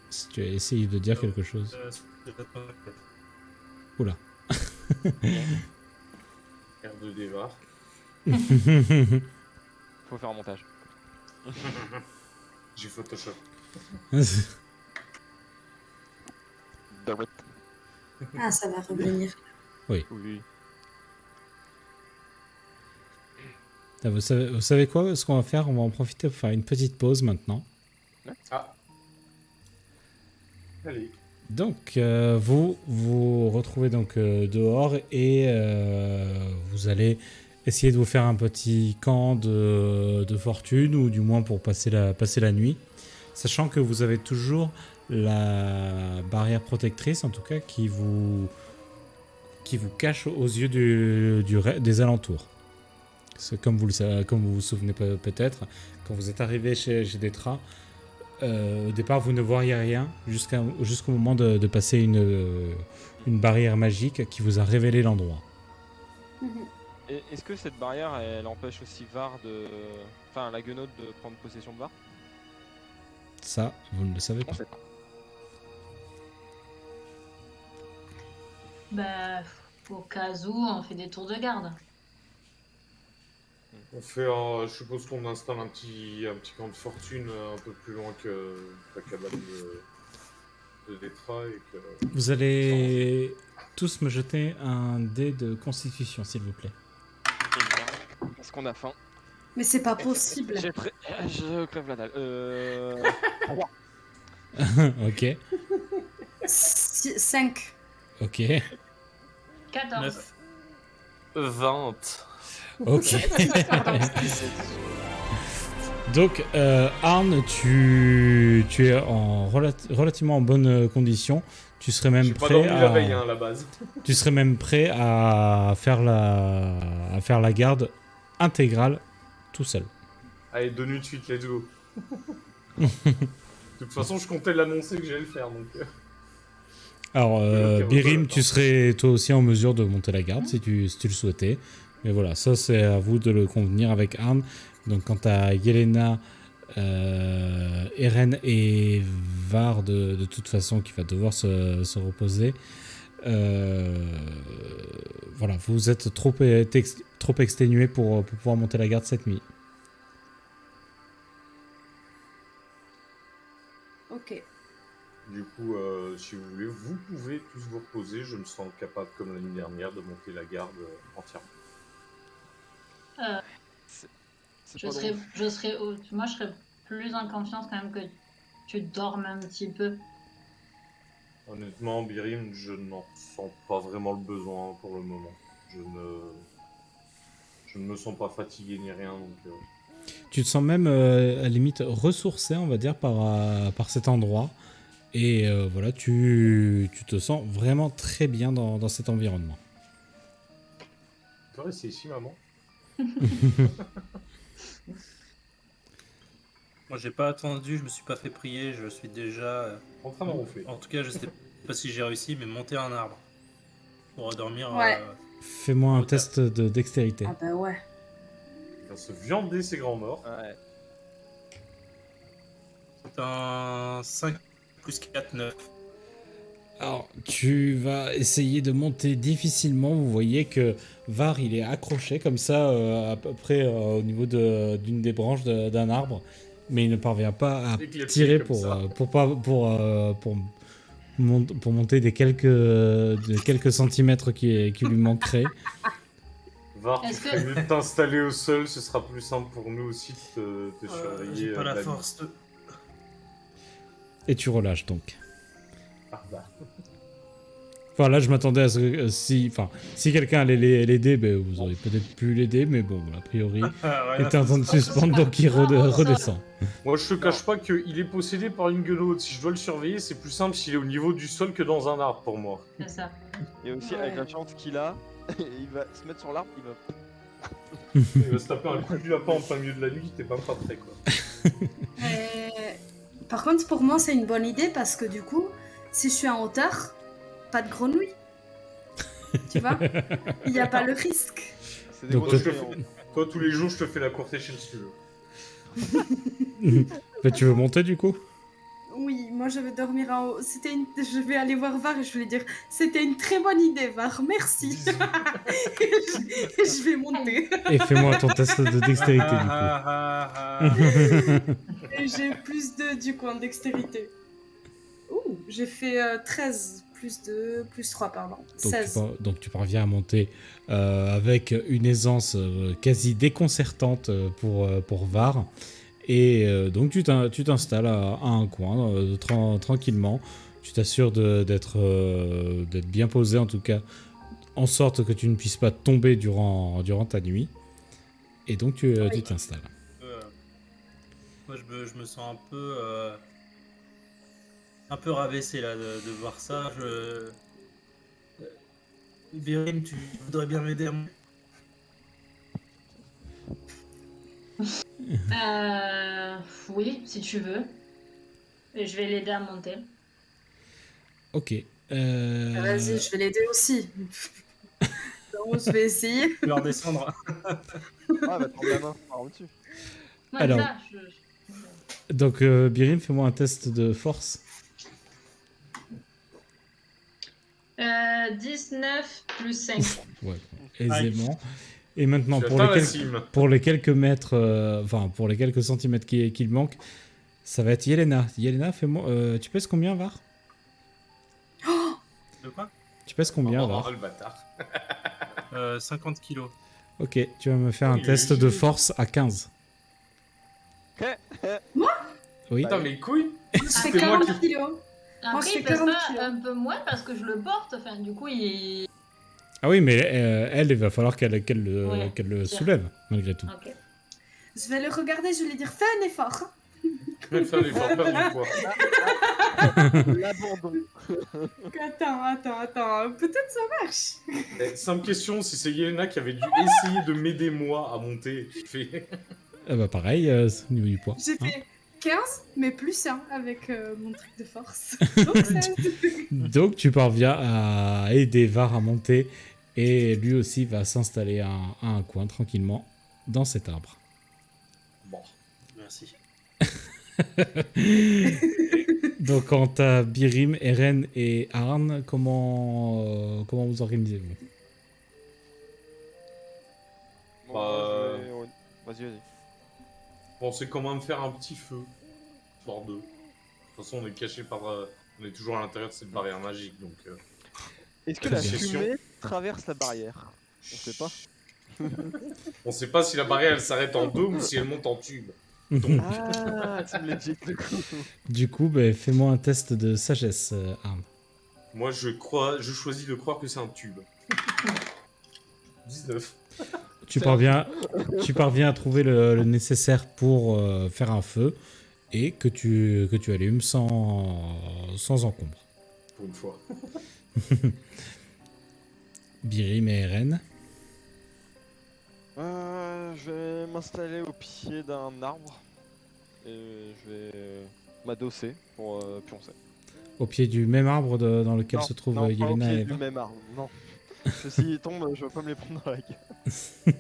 Si tu as essayé de dire quelque chose. Oula. R2D var. Faut faire un montage. J'ai Photoshop. Ah, ça va revenir. Oui. Vous savez quoi? Ce qu'on va faire, on va en profiter pour faire une petite pause maintenant. Ah. Allez. Donc, vous retrouvez donc dehors et vous allez essayer de vous faire un petit camp de fortune, ou du moins pour passer la nuit, sachant que vous avez toujours la barrière protectrice, en tout cas, qui vous cache aux yeux des alentours. C'est comme vous vous souvenez peut-être, quand vous êtes arrivé chez Détra, au départ vous ne voyez rien jusqu'au moment de passer une barrière magique qui vous a révélé l'endroit. Est-ce que cette barrière, elle empêche aussi Var Enfin, la guenaude de prendre possession de Var? Ça, vous ne le savez On pas. sait pas. Bah, au cas où, on fait des tours de garde. On fait, je suppose qu'on installe un petit camp de fortune un peu plus loin que la cabane de Détra et que... Vous allez tous me jeter un dé de constitution, s'il vous plaît. Parce qu'on a faim. Mais c'est pas possible. Je crève la dalle. 3. Ok, 5. ok, 14. 20. ok. Donc, Arne, tu es en relativement en bonne condition. Tu serais même J'ai pas prêt dormi la à... veille, hein, à la base. Tu serais même prêt à faire la garde intégrale tout seul. Allez, 2 nuits de suite, let's go. De toute façon, je comptais l'annoncer que j'allais le faire, donc... Alors, Ok, Birim, d'accord. tu serais toi aussi en mesure de monter la garde si tu le souhaitais. Mais voilà, ça c'est à vous de le convenir avec Arne. Donc quant à Yelena, Eren et Var, de toute façon, qui va devoir se reposer. Voilà, vous êtes trop exténués pour pouvoir monter la garde cette nuit. Ok. Du coup, si vous voulez, vous pouvez tous vous reposer. Je me sens capable, comme l'année dernière, de monter la garde entièrement. Je serais, moi, je serais plus en confiance quand même que tu dormes un petit peu. Honnêtement, Birim, je n'en sens pas vraiment le besoin pour le moment. Je ne me sens pas fatigué ni rien, donc... Tu te sens même à la limite ressourcé, on va dire, par cet endroit. Et voilà, tu te sens vraiment très bien dans cet environnement. Tu vois, c'est ici, maman. Moi, j'ai pas attendu, je me suis pas fait prier, je suis déjà. En train d'en refaire. En tout cas, je sais pas si j'ai réussi, mais monter un arbre pour dormir. Ouais. Fais-moi un Hauteur. test de dextérité. Ah bah ouais. Il va se viander ses grands morts. Ouais. C'est un 5 plus 4, 9. Alors, tu vas essayer de monter difficilement. Vous voyez que Var, il est accroché comme ça, à peu près au niveau d'une des branches d'un arbre, mais il ne parvient pas à Éclaté tirer comme ça. pour monter des quelques centimètres qui lui manqueraient. Var, tu Est-ce que- ferais mieux de t'installer au sol, ce sera plus simple pour nous aussi de te surveiller. J'ai pas la nuit. force de. Et tu relâches donc. Ah bah. Enfin, là, je m'attendais à ce que si quelqu'un allait l'aider, ben, vous auriez peut-être pu l'aider, mais bon, a priori, il était en train de suspendre, donc il redescend. Moi, je te cache pas qu'il est possédé par une guenaude. Si je dois le surveiller, c'est plus simple s'il est au niveau du sol que dans un arbre pour moi. C'est ça. Et aussi, Ouais. avec la chance qu'il a, il va se mettre sur l'arbre, il va. Il va se taper un coup du lapin en plein milieu de la nuit, t'es pas prêt quoi. Par contre, pour moi, c'est une bonne idée parce que du coup, si je suis en hauteur, pas de grenouilles. Tu vois? Il n'y a pas le risque. C'est des Donc, gros toi, géants. Toi, tous les jours, je te fais la courte échelle si tu veux. Ben, tu veux monter du coup? Oui, moi je vais dormir en haut. Je vais aller voir Var et je vais lui dire c'était une très bonne idée, Var, merci. Je vais monter. Et fais-moi ton test de dextérité du coup. Et j'ai plus 2 du coup en dextérité. Ouh, j'ai fait 13, plus 3, pardon. Donc 16. donc tu parviens à monter avec une aisance quasi déconcertante pour Var. Et donc tu t'installes à un coin tranquillement. Tu t'assures d'être bien posé en tout cas, en sorte que tu ne puisses pas tomber durant ta nuit. Et donc tu t'installes. Moi, je me sens un peu rabaissé là de voir ça. Birim, tu voudrais bien m'aider à monter? Oui, si tu veux. Et je vais l'aider à monter. Ok. Vas-y, je vais l'aider aussi. Donc, je vais essayer. Je vais redescendre. Ah, va prendre la main par au-dessus. Ouais, Alors. ça, Donc Birim, fais-moi un test de force. 19 plus 5. Ouais, aisément. Et maintenant, Tu pour atteins les, la quelques, cime. pour les quelques mètres, enfin, pour les quelques centimètres qu'il manque, ça va être Yelena. Yelena, fais-moi. Tu pèses combien, Var? De quoi? Tu pèses combien, Oh, Var? le bâtard. 50 kilos. Ok, tu vas me faire Oh, un il est test léger. de force à 15. Oui. Putain, mes couilles. Je fais C'était moi 40 kilos. Moi, Après, je il fais pèse 40 pas kilos. un peu moins parce que je le porte. Enfin, du coup, il. Ah oui, mais elle, il va falloir qu'elle Ouais, qu'elle le tiens. soulève, malgré tout. Ok. Je vais le regarder, je vais lui dire fais un effort. Fais un effort, perds du poids. L'abandon. Attends. Peut-être ça marche. Simple question, si c'est Yelena qui avait dû essayer de m'aider moi à monter, tu fais... Ah bah pareil, au niveau du poids. J'ai hein. fait 15, mais plus 1 avec mon truc de force. Donc, 16. Donc tu parviens à aider Var à monter et lui aussi va s'installer à un coin tranquillement dans cet arbre. Bon. Merci. Donc quant à Birim, Eren et Arn, comment vous organisez-vous? Bon, Bah, moi, je vais- ouais. Vas-y. Bon, c'est comment me faire un petit feu. Voire deux. De toute façon, on est caché par... on est toujours à l'intérieur de cette barrière magique, donc... Est-ce que Très la bien. fumée traverse la barrière? On sait pas. On sait pas si la barrière, elle s'arrête en deux ou si elle monte en tube. Ah, tu me l'as dit du coup. Du coup, bah, fais-moi un test de sagesse, Arn. Moi, je choisis de croire que c'est un tube. 19. Tu C'est parviens à trouver le nécessaire pour faire un feu et que tu allumes sans encombre. Pour une fois. Birim et Eren. Je vais m'installer au pied d'un arbre et je vais m'adosser pour pioncer. Au pied du même arbre dans lequel se trouvent non, pas au Yelena pied et du Eva. même arbre, non. Parce que s'ils tombent, je vais pas me les prendre dans la gueule.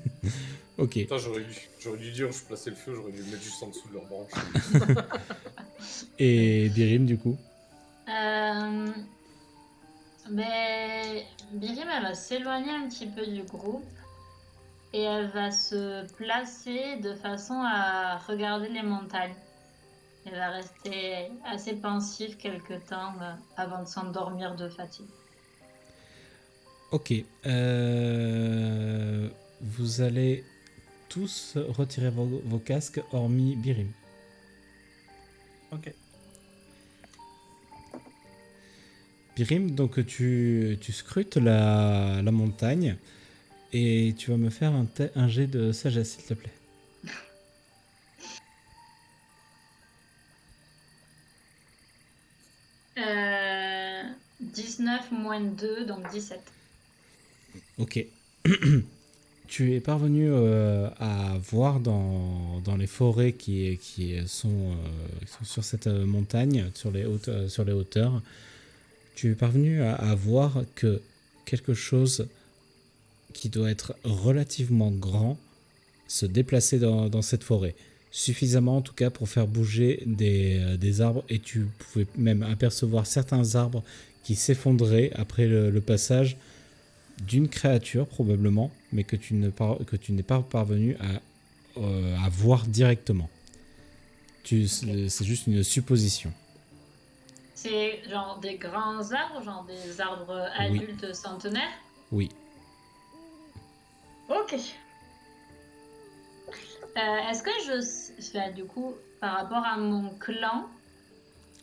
Ok. Putain, j'aurais dû dire où je plaçais le feu, j'aurais dû le mettre juste en dessous de leur branche. Et Birim, du coup. Mais Birim, elle va s'éloigner un petit peu du groupe et elle va se placer de façon à regarder les montagnes. Elle va rester assez pensive quelque temps avant de s'endormir de fatigue. Ok. Vous allez tous retirer vos casques, hormis Birim. Ok. Birim, donc tu scrutes la montagne et tu vas me faire un jet de sagesse, s'il te plaît. Euh, 19 moins 2, donc 17. Ok. Tu es parvenu à voir dans les forêts qui sont sur cette montagne, sur les hauteurs, tu es parvenu à voir que quelque chose qui doit être relativement grand se déplaçait dans cette forêt. Suffisamment en tout cas pour faire bouger des arbres et tu pouvais même apercevoir certains arbres qui s'effondraient après le passage d'une créature probablement, mais que tu n'es pas parvenu à voir directement. C'est juste une supposition. C'est genre des grands arbres, genre des arbres Oui. adultes centenaires. Oui. Ok. Est-ce que du coup, par rapport à mon clan,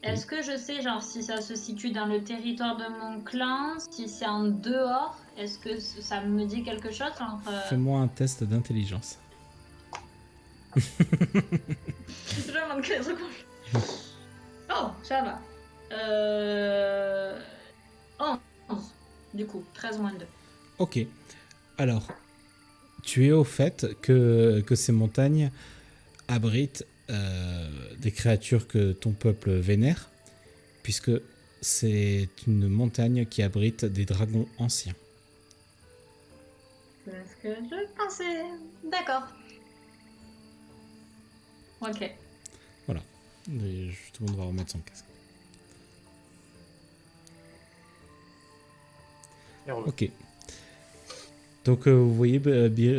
est-ce que je sais, genre, si ça se situe dans le territoire de mon clan, si c'est en dehors, est-ce que ça me dit quelque chose entre... Fais-moi un test d'intelligence. Je demande que les trucs. Oh, ça va. 11. Du coup, 13 moins 2. Ok. Alors, tu es au fait que ces montagnes abritent des créatures que ton peuple vénère, puisque c'est une montagne qui abrite des dragons anciens. C'est ce que je pensais. D'accord. Ok. Et tout le monde va remettre son casque. Ok. Donc vous voyez,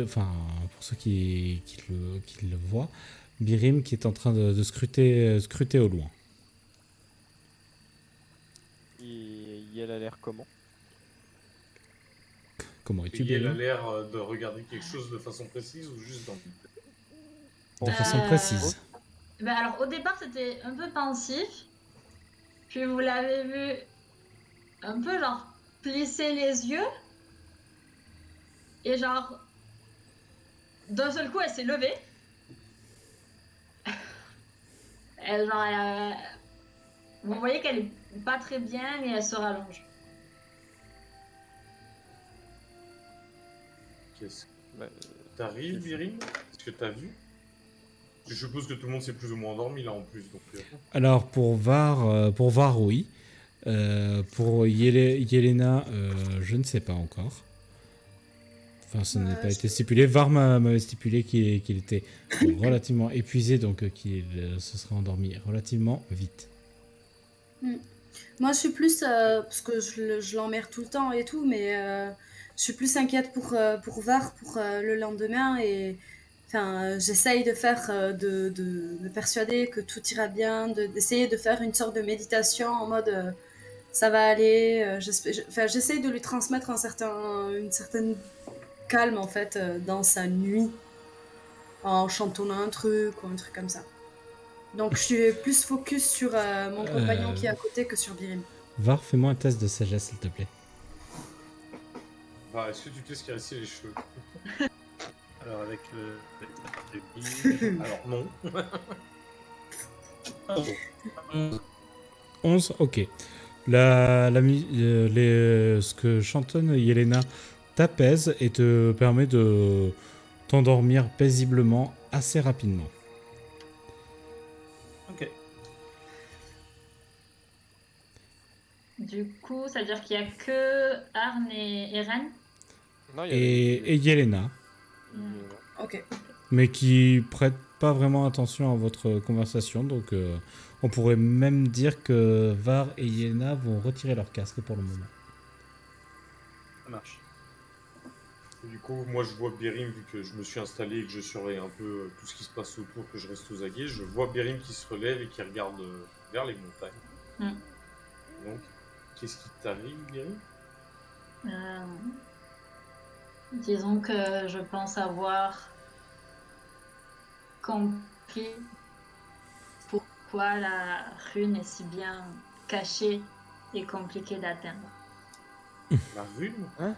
enfin, pour ceux qui le voient, Birim qui est en train de scruter au loin. Et elle a l'air comment? Comment es-tu, Et elle a Birim? l'air de regarder quelque chose de façon précise ou juste dans le vide? De façon précise. Ben alors, au départ, c'était un peu pensif. Puis vous l'avez vu un peu genre plisser les yeux. Et genre, d'un seul coup, elle s'est levée. Elle, genre, vous voyez qu'elle est pas très bien et elle se rallonge. Qu'est-ce Bah, T'arrives, Birim? Est-ce que t'as vu? Je suppose que tout le monde s'est plus ou moins endormi là en plus. Donc, Alors pour Var, oui. Pour Yelena, je ne sais pas encore. Enfin, ça n'a pas été stipulé. Var m'avait stipulé qu'il était relativement épuisé, donc qu'il se serait endormi relativement vite. Moi, je suis plus, parce que je l'emmerde tout le temps et tout, mais je suis plus inquiète pour Var, pour le lendemain. Et enfin, j'essaye de faire, de me persuader que tout ira bien, d'essayer de faire une sorte de méditation en mode ça va aller. Enfin, j'essaye de lui transmettre une certaine calme en fait dans sa nuit en chantonnant un truc ou un truc comme ça. Donc, je suis plus focus sur mon compagnon qui est à côté que sur Birim. Var, fais-moi un test de sagesse, s'il te plaît. bah, est-ce que tu te laisses caresser les cheveux? Alors, avec le. Alors non. Ah bon. 11, ok. Ce que chantonne Yelena t'apaise et te permet de t'endormir paisiblement assez rapidement. Ok. Du coup, ça veut dire qu'il y a que Arne et Eren. non, il y a Et Yelena, Ok. mais qui prête pas vraiment attention à votre conversation, donc on pourrait même dire que Var et Yelena vont retirer leur casque pour le moment. Ça marche. Du coup, moi je vois Birim, vu que je me suis installé et que je surveille un peu tout ce qui se passe autour, que je reste aux aguets, je vois Birim qui se relève et qui regarde vers les montagnes. Donc, qu'est-ce qui t'arrive, Birim? Disons que je pense avoir compris pourquoi la rune est si bien cachée et compliquée d'atteindre. La rune?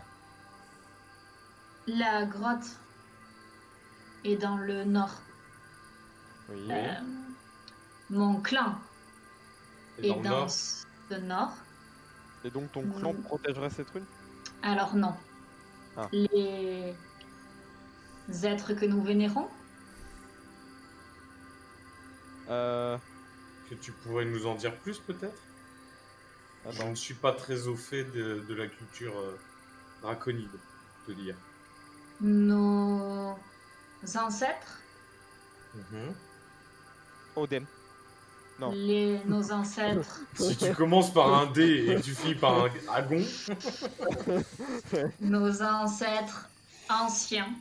La grotte est dans le nord. Oui. Mon clan Et dans est le dans nord? ce nord. Et donc ton clan protégerait cette rune? Alors non. Ah. Les êtres que nous vénérons, Que tu pourrais nous en dire plus, peut-être? Je Attends. ne suis pas très au fait de la culture draconide, te dire. nos ancêtres, Odem. Non. nos ancêtres, Si tu commences par un D et que tu finis par un dragon, nos ancêtres anciens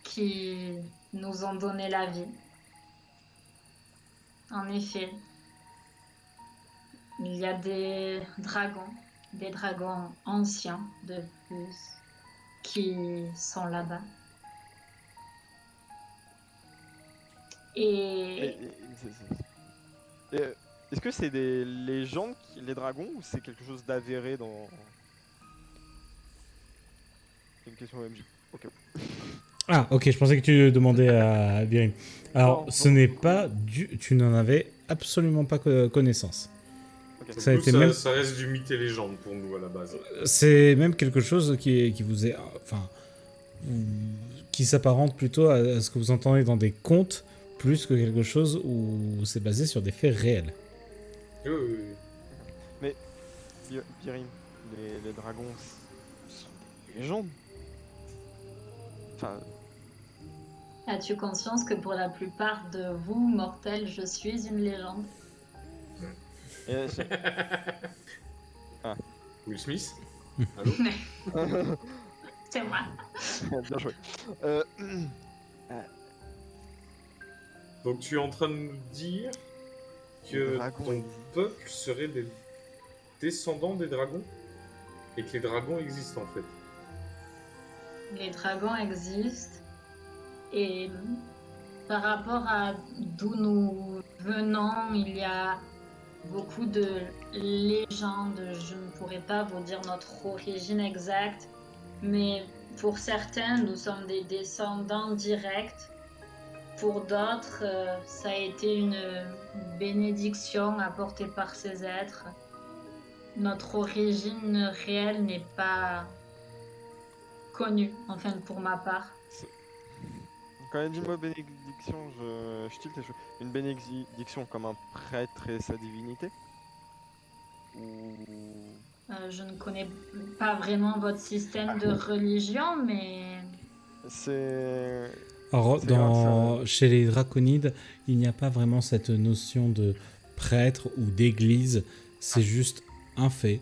qui nous ont donné la vie. En effet, il y a des dragons anciens de plus, qui sont là-bas. Et Est-ce que c'est des légendes, les dragons, ou c'est quelque chose d'avéré dans... C'est une question MJ. Ok. Ah, ok, je pensais que tu demandais à Birim. Alors, Non, ce non, n'est non. pas tu n'en avais absolument pas connaissance. Ok. Ça a donc été ça, même- ça reste du mythe et légende pour nous à la base. C'est même quelque chose qui vous est, enfin, qui s'apparente plutôt à ce que vous entendez dans des contes, plus que quelque chose où c'est basé sur des faits réels. Oui, oui, oui. Birim, les dragons sont des légendes. Enfin, as-tu conscience que pour la plupart de vous, mortels, je suis une légende? et- Will Smith? Allô? C'est moi. Bien joué. Donc tu es en train de nous dire Les que dragons ton existent. peuple serait des descendants des dragons et que les dragons existent en fait. Les dragons existent et par rapport à d'où nous venons, il y a beaucoup de légendes. Je ne pourrais pas vous dire notre origine exacte, mais pour certains, nous sommes des descendants directs. Pour d'autres, ça a été une bénédiction apportée par ces êtres. Notre origine réelle n'est pas connue, enfin pour ma part. Quand elle dit le mot bénédiction, je tilte les choses. Une bénédiction comme un prêtre et sa divinité? Ou... Je ne connais pas vraiment votre système de religion, mais C'est... Alors, C'est grave, ça. chez les draconides, il n'y a pas vraiment cette notion de prêtre ou d'église. C'est juste un fait.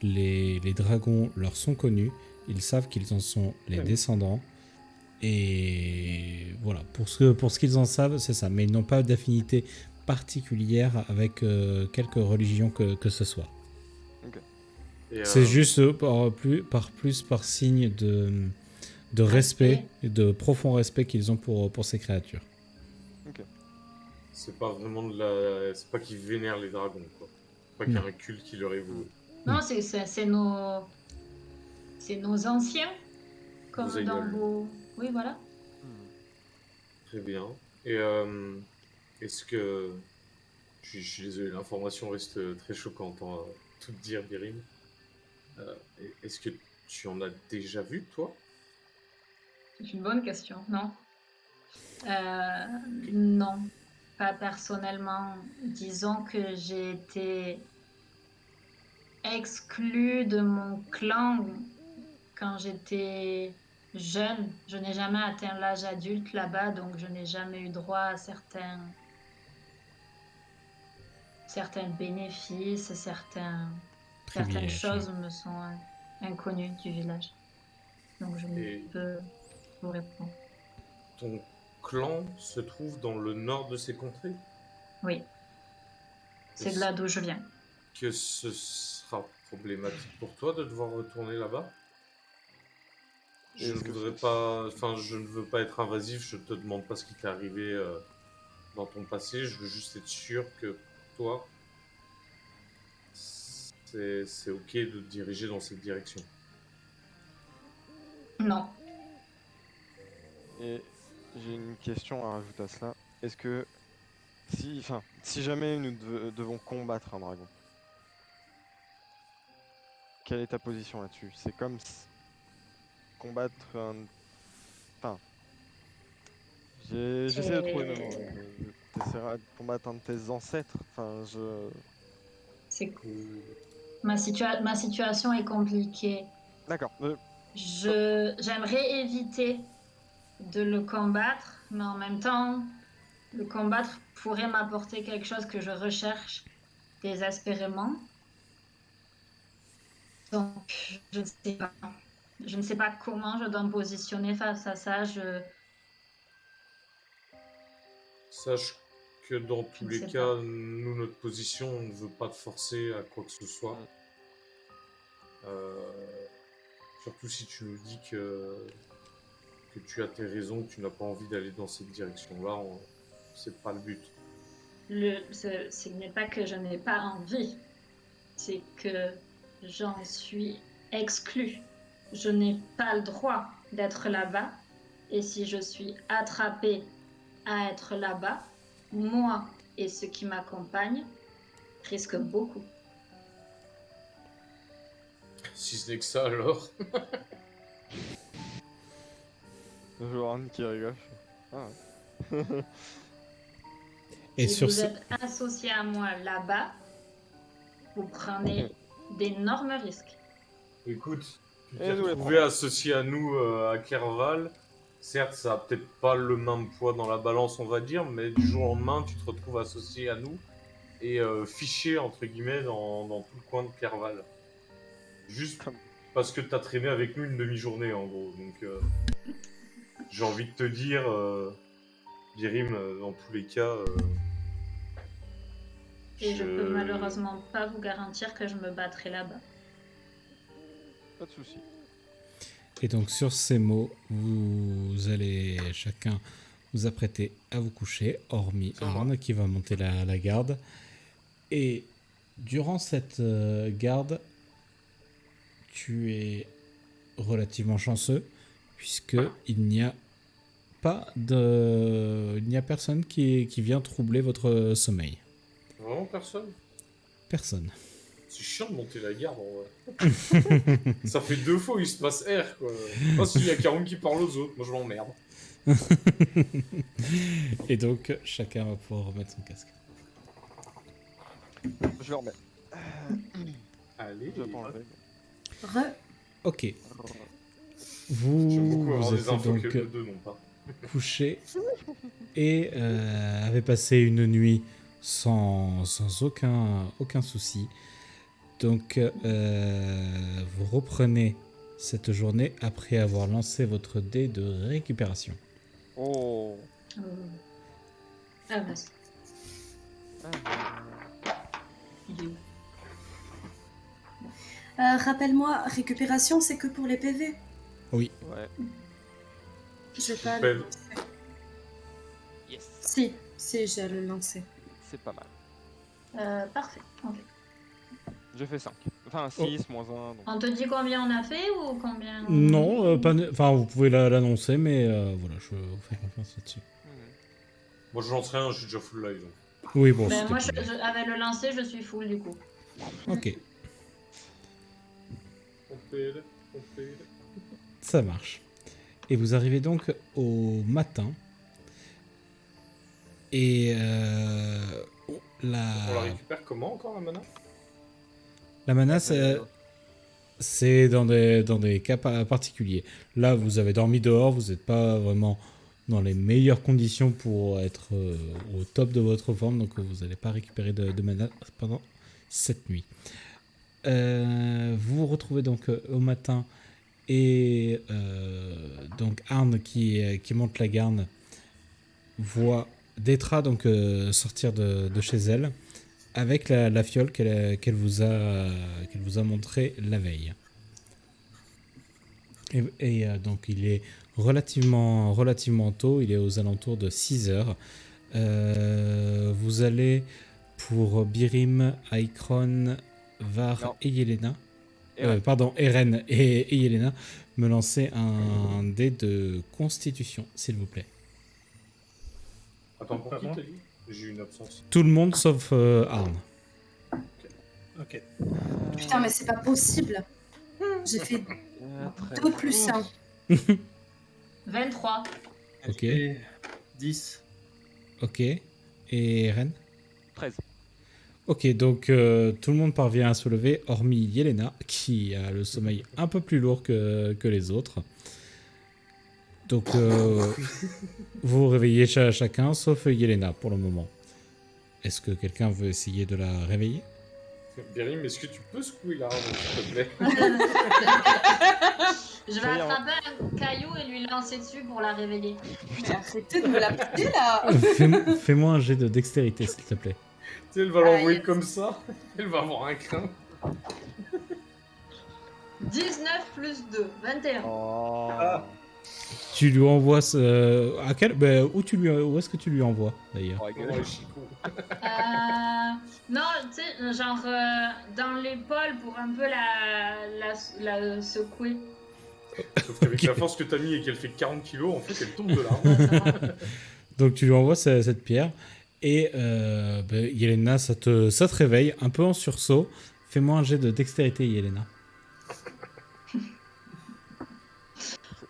Les dragons leur sont connus. Ils savent qu'ils en sont les descendants. Et voilà, pour ce qu'ils en savent, c'est ça. Mais ils n'ont pas d'affinité particulière avec quelque religion que ce soit. Et, C'est juste par signe de respect, de profond respect qu'ils ont pour ces créatures. c'est pas vraiment de la... C'est pas qu'ils vénèrent les dragons, quoi. Pas qu'il y a un culte qui leur est voué. non, c'est nos anciens, comme Vos dans aïeuls. vos... Oui, voilà. Très bien. Et est-ce que... Je suis désolé, l'information reste très choquante, hein, tout te dire, Birim. Est-ce que tu en as déjà vu, toi? C'est une bonne question, non? Non, pas personnellement. Disons que j'ai été exclue de mon clan quand j'étais jeune. Je n'ai jamais atteint l'âge adulte là-bas, donc je n'ai jamais eu droit à certains bénéfices, certaines Privilèges. choses me sont inconnues du village. Donc je ne Et peux vous répondre. ton clan se trouve dans le nord de ces contrées? Oui, c'est de Est-ce là d'où je viens. que ce sera problématique pour toi de devoir retourner là-bas? Je Est-ce que voudrais pas... Enfin, je ne veux pas être invasif, je te demande pas ce qui t'est arrivé dans ton passé, je veux juste être sûr que toi, c'est ok de te diriger dans cette direction. Non, Et j'ai une question à rajouter à cela. Est-ce que si jamais nous devons combattre un dragon, quelle est ta position là-dessus? C'est comme combattre un... Enfin, j'essaie de trouver mes mots. T'essaieras de combattre un de tes ancêtres. Enfin, c'est ma situation est compliquée. D'accord. J'aimerais éviter de le combattre, mais en même temps, le combattre pourrait m'apporter quelque chose que je recherche désespérément. Donc, je ne sais pas. Je ne sais pas comment je dois me positionner face à ça. Sache que dans tous ne les sais cas, nous, notre position, on ne veut pas te forcer à quoi que ce soit. Surtout si tu nous dis que tu as tes raisons, que tu n'as pas envie d'aller dans cette direction-là, c'est pas le but. Ce n'est pas que je n'ai pas envie, c'est que j'en suis exclue. Je n'ai pas le droit d'être là-bas. Et si je suis attrapée à être là-bas, moi et ceux qui m'accompagnent risquent beaucoup. Si ce n'est que ça, alors. Joran qui rigole. Ah ouais. Et si sur vous ce... êtes associé à moi là-bas, vous prenez d'énormes risques. Écoute, tu Et t'es nous les retrouvé associé à nous à Kerval. Certes, ça a peut-être pas le même poids dans la balance, on va dire, mais du jour au lendemain, tu te retrouves associé à nous et fiché, entre guillemets, dans tout le coin de Kerval. Juste parce que t'as traîné avec nous une demi-journée en gros. Donc j'ai envie de te dire, Birim, dans tous les cas, Et je peux malheureusement pas vous garantir que je me battrai là-bas. Pas de soucis. Et donc sur ces mots, vous allez chacun vous apprêter à vous coucher, hormis Ça va. Arne qui va monter la garde. Et durant cette garde, tu es relativement chanceux, puisque il n'y a personne qui vient troubler votre sommeil. Vraiment personne. Personne. C'est chiant de monter la garde en vrai. Ça fait 2 fois où il se passe R quoi. Oh si, il y a Karum qui parle aux autres, moi je m'emmerde. Et donc chacun va pouvoir remettre son casque. Je le remets. Allez, Je prends le règle. Re. Ok. j'aime Vous, beaucoup avoir vous des êtes infos donc que eux deux n'ont pas. couché et avez passé une nuit sans aucun souci. Donc vous reprenez cette journée après avoir lancé votre dé de récupération. Oh. Ah, vas-y. Il est où? Rappelle-moi, récupération, c'est que pour les PV. Oui. Ouais. Je vais pas Super. le lancer. Yes. Si, j'ai le lancer. C'est pas mal. Parfait. Ok. Je fais 5. Enfin 6 moins 1. Donc... On te dit combien on a fait ou combien Non, enfin vous pouvez l'annoncer, mais voilà, je vous fais confiance là-dessus. Moi je lance rien, je suis déjà full live. Donc. Oui, bon, Ben, c'était moi, cool. avec le lancer, je suis full du coup. Ok, On fait. ça marche. Et vous arrivez donc au matin. Et On la récupère comment encore la mana? la mana, c'est dans des cas particuliers. Là, vous avez dormi dehors, vous n'êtes pas vraiment dans les meilleures conditions pour être au top de votre forme, donc vous n'allez pas récupérer de mana pendant cette nuit. Vous vous retrouvez donc au matin et donc Arne qui monte la garde voit Détra donc sortir de chez elle avec la fiole qu'elle vous a montrée la veille. Et donc il est relativement tôt, il est aux alentours de 6 heures. Vous allez pour Birim, Aikron, Var Non. et Yelena, Eren. pardon, Eren et Yelena, me lancer un dé de constitution, s'il vous plaît. Attends, pour qui Pardon t'as dit? J'ai eu une absence. Tout le monde sauf Arne. Ok. Putain, mais c'est pas possible. J'ai fait 2 plus 1. 23. Ok. Et 10. Ok. Et Eren? 13. Ok, donc tout le monde parvient à se lever, hormis Yelena, qui a le sommeil un peu plus lourd que les autres. Donc vous vous réveillez chacun, sauf Yelena pour le moment. Est-ce que quelqu'un veut essayer de la réveiller? Birim, est-ce que tu peux secouer l'arbre, s'il te plaît? Je vais Ça y est, attraper un caillou et lui lancer dessus pour la réveiller. Mais arrêtez de me la piquer là. Fais-moi un jet de dextérité, s'il te plaît. Tu sais, elle va l'envoyer yes. comme ça. Elle va avoir un crin. 19 plus 2, 21. Oh. Ah. Tu lui envoies à quel... où est-ce que tu lui envoies, d'ailleurs? Oh, la gueule. Ouais, Chico. Non, tu sais, genre dans l'épaule pour un peu la secouer. Sauf qu'avec la force que t'as mis et qu'elle fait 40 kilos, en fait, elle tombe de l'arbre. Ouais, ça va. Donc tu lui envoies cette pierre. Et Yelena, ça te réveille un peu en sursaut. Fais-moi un jet de dextérité, Yelena.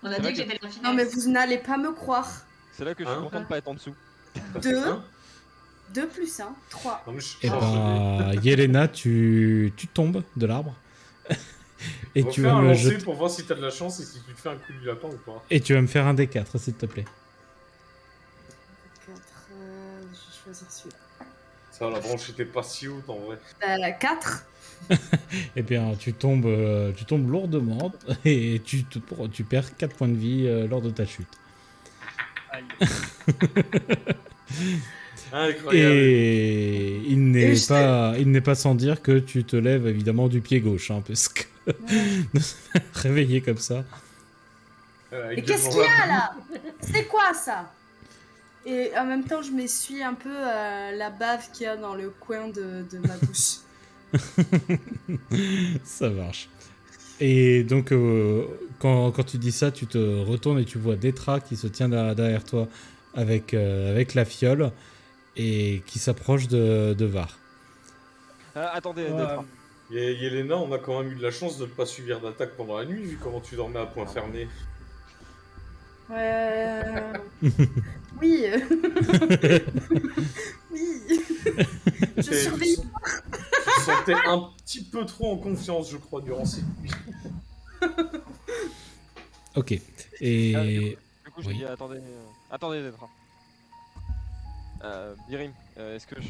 On a C'est dit vrai que que- j'étais la finesse. Non, mais vous n'allez pas me croire. C'est là que je suis Hein content de pas être en dessous. 2. Hein 2 plus 1, 3. Non, mais je Et change de Yelena, tu tombes de l'arbre. Et On va tu faire vas un me lancer jeter. pour voir si t'as de la chance et si tu te fais un coup du lapin ou pas. Et tu vas me faire un D4, s'il te plaît. 4. Je vais choisir celui-là. Ça, la branche était pas si haute en vrai. 4. Eh bien, tu tombes lourdement et tu perds 4 points de vie lors de ta chute. Aïe. Incroyable. Et il n'est pas sans dire que tu te lèves évidemment du pied gauche, hein, parce que de se faire réveiller comme ça. Et qu'est-ce qu'il y a là? C'est quoi ça? Et en même temps, je m'essuie un peu la bave qu'il y a dans le coin de ma bouche. Ça marche. Et donc, quand tu dis ça, tu te retournes et tu vois Détra qui se tient derrière toi avec la fiole et qui s'approche de Var. Attendez, Ouais, Détra. Yelena, on a quand même eu de la chance de ne pas subir d'attaque pendant la nuit, vu comment tu dormais à point fermé. Oui. Oui. Je surveille. Tu te sentais un petit peu trop en confiance, je crois, durant cette nuit. Ok. Et Du coup, je oui. dis attendez, attendez, Détra. Birim, est-ce que je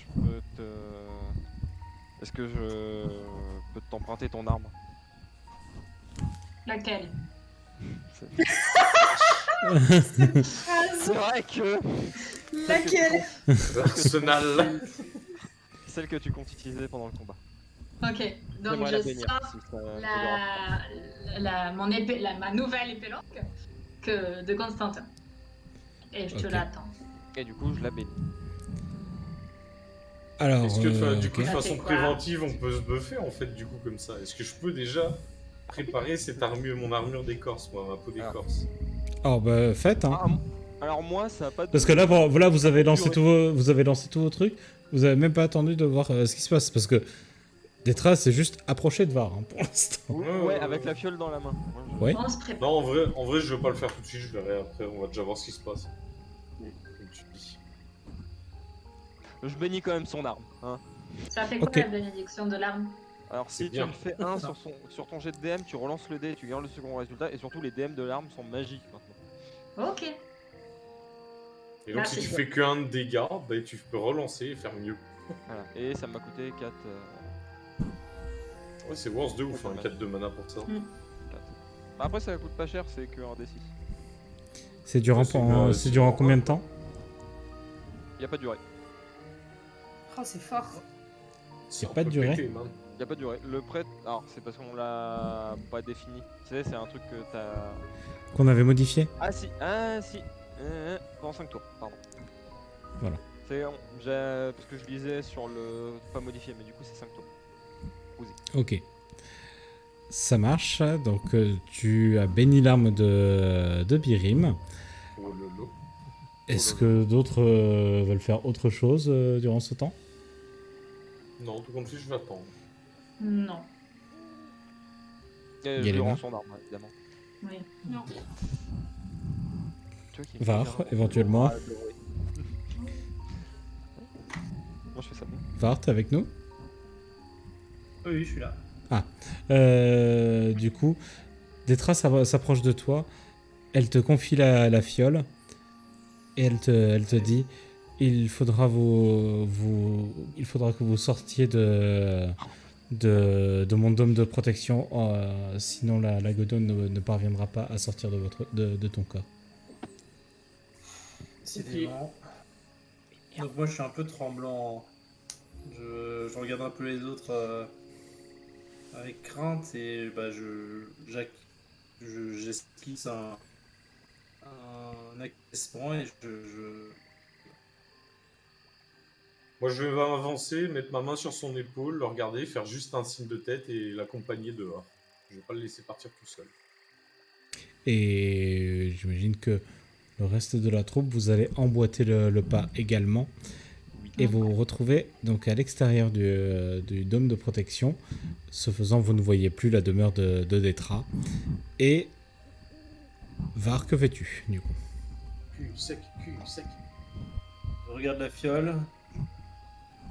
peux t'emprunter ton arme? Laquelle? C'est vrai que Laquelle? L'arsenal. celle que tu comptes utiliser pendant le combat. Ok, donc J'aimerais la je bénir, sors si ça te dérange mon épée, ma nouvelle épée longue de Constantin. Et je te Ok. l'attends. pas. Et du coup, je la bénis. Alors, Est-ce que, du coup, ok. de façon quoi préventive, on peut se buffer, en fait, du coup, comme ça? Est-ce que je peux déjà préparer mon armure d'écorce, moi, ma peau d'écorce? Alors, bah, faites, hein. Alors moi, ça a pas de... Parce que là, bon, voilà, vous avez lancé durée. vous avez lancé tous vos trucs. Vous avez même pas attendu de voir ce qui se passe. Parce que Détra, c'est juste approché de Var, hein, pour l'instant. Ouais, avec la fiole dans la main. Moi, Ouais. On se prépare. Non, en vrai, je vais pas le faire tout de suite, je verrai après, on va déjà voir ce qui se passe. Comme tu dis. je bénis quand même son arme. Hein. Ça fait quoi Ok. la bénédiction de l'arme? Alors si C'est tu bien. me fais 1 sur ton jet de DM, tu relances le dé et tu gardes le second résultat. Et surtout, les DM de l'arme sont magiques maintenant. Ok. Et donc, Merci. si tu fais que un de dégâts, bah, tu peux relancer et faire mieux. Voilà. Et ça m'a coûté 4... Ouais, c'est worse de ouf, hein, 4 de mana pour ça. Après, ça coûte pas cher, c'est que un D6. C'est durant, Ouais, c'est durant combien de temps? Y a pas de durée. Oh, c'est fort. C'est pas un de peu durée. pété, man. Y a pas de durée. Le prêt, alors c'est parce qu'on l'a pas défini. Tu sais, c'est un truc que t'as... Qu'on avait modifié? Ah si. Pendant 5 tours, pardon. Voilà. C'est parce que je lisais sur le pas modifié, mais du coup c'est 5 tours. Ok. Ça marche. Donc, tu as béni l'arme de Birim. Oh lolo. Est-ce que d'autres veulent faire autre chose durant ce temps? Non, tout compte fait, je vais attendre. Non. Et je lui Yelena. rends son arme, évidemment. Oui. Non. Tu vois qu'il me Var, fait faire- éventuellement. Ah, adoré. Moi je fais ça bien. Var, t'es avec nous? Oui, je suis là. Du coup, Détra s'approche de toi. Elle te confie la fiole. Et elle te dit, il faudra que vous sortiez de mon dôme de protection, sinon la Godone ne parviendra pas à sortir de ton corps. Évidemment. Donc moi je suis un peu tremblant. Je regarde un peu les autres avec crainte et bah j'esquisse un acquiescement et Moi, je vais m'avancer, mettre ma main sur son épaule, le regarder, faire juste un signe de tête et l'accompagner dehors. Je vais pas le laisser partir tout seul. Et j'imagine que le reste de la troupe, vous allez emboîter le pas également. Et vous vous retrouvez donc à l'extérieur du dôme de protection. Ce faisant, vous ne voyez plus la demeure de Détra. Et Var, que fais-tu du coup? Cul sec, cul sec. je regarde la fiole,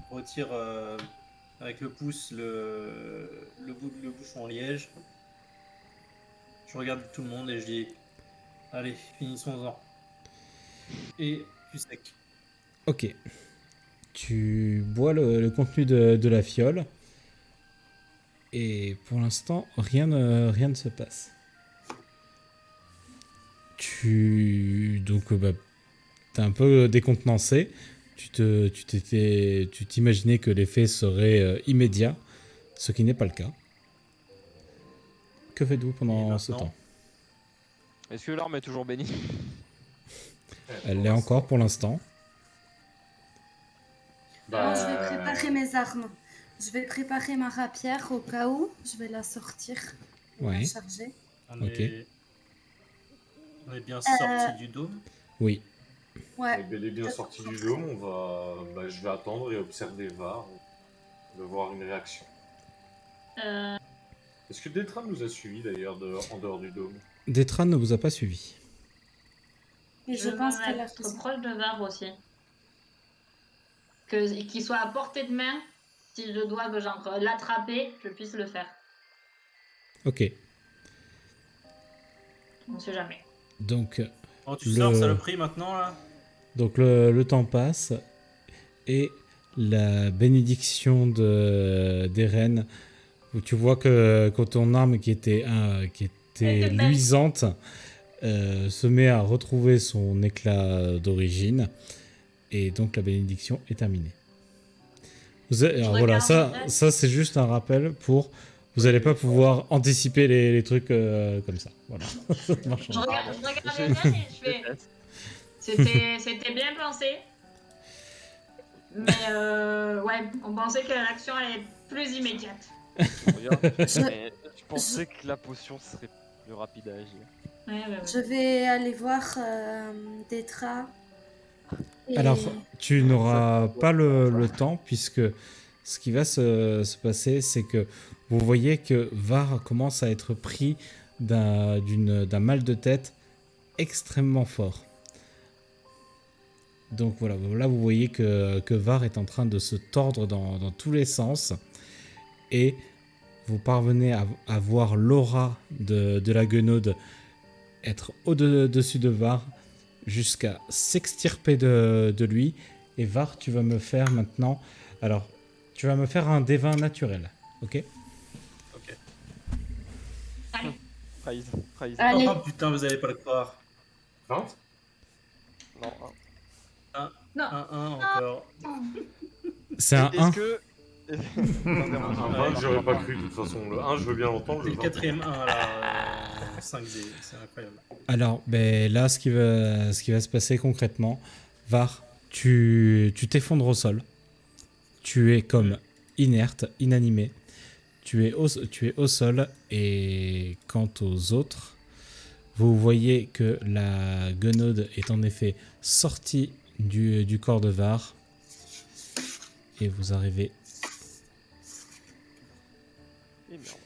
je retire avec le pouce le bouchon en liège. Je regarde tout le monde et je dis allez, finissons-en. Et du sec. Ok. Tu bois le contenu de la fiole. Et pour l'instant, rien ne se passe. Donc, t'es un peu décontenancé. Tu t'imaginais que l'effet serait immédiat, ce qui n'est pas le cas. Que faites-vous pendant ce temps? Est-ce que l'arme est toujours bénie? Elle l'est encore pour l'instant. Alors, je vais préparer mes armes. Je vais préparer ma rapière au cas où. Je vais la sortir. Ouais. La charger. On Ok. on est bien sorti du dôme. Oui. On Ouais. est bel et bien sorti du dôme, je vais attendre et observer Var, de voir une réaction. Est-ce que Détran nous a suivis d'ailleurs en dehors du dôme? Détran ne vous a pas suivi. Et je veux pense me qu'elle a mettre fait ça. proche de Var aussi. Qu'il soit à portée de main, si je dois l'attraper, je puisse le faire. Ok. On sait jamais. Donc, Oh, tu sors saloperie maintenant là? Donc le temps passe et la bénédiction d'Eren, où tu vois que ton arme qui était luisante se met à retrouver son éclat d'origine et donc la bénédiction est terminée. Alors voilà, ça c'est juste un rappel pour... Vous n'allez pas pouvoir anticiper les trucs comme ça. Voilà. Ça marche. Je regarde les gars et je fais... C'était bien pensé. Mais ouais, on pensait que l'action allait être plus immédiate. Regarde, mais je pensais que la potion serait plus rapide à agir. Ouais. Je vais aller voir Détra. Et... Alors, tu n'auras pas le temps, puisque ce qui va se passer, c'est que vous voyez que Var commence à être pris d'un mal de tête extrêmement fort. Donc voilà, là vous voyez que Var est en train de se tordre dans tous les sens, et vous parvenez à voir l'aura de la guenaude être au-dessus de Var, jusqu'à s'extirper de lui. Et Var, tu vas me faire maintenant... Alors, tu vas me faire un D20 naturel, ok? Ok. Trahison. Allez. Oh putain, vous allez pas le croire. 20? Non. Non. 1-1 encore. C'est un 1. Est-ce que... Un 20, j'aurais pas cru de toute façon. Le 1, je veux bien l'entendre. C'est Le le 20. quatrième 1 là, 5D, c'est incroyable. Alors, là, ce qui va se passer concrètement, Var, tu t'effondres au sol. Tu es comme inerte, inanimé. Tu es au sol, et quant aux autres, vous voyez que la guenaude est en effet sortie du corps de Var, et vous arrivez... Eh merde.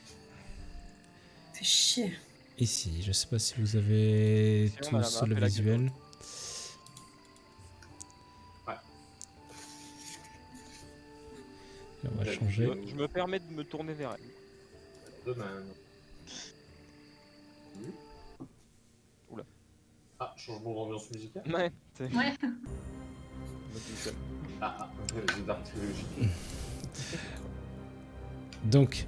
Fais chier. Ici, je sais pas si vous avez Si on a la tous map le et la visuel. Ouais. Et on va changer. Je me permets de me tourner vers elle. Demain. Oula. Ah, changement d'ambiance musicale. Ouais, c'est... Ouais. J'ai d'artillerie. Donc,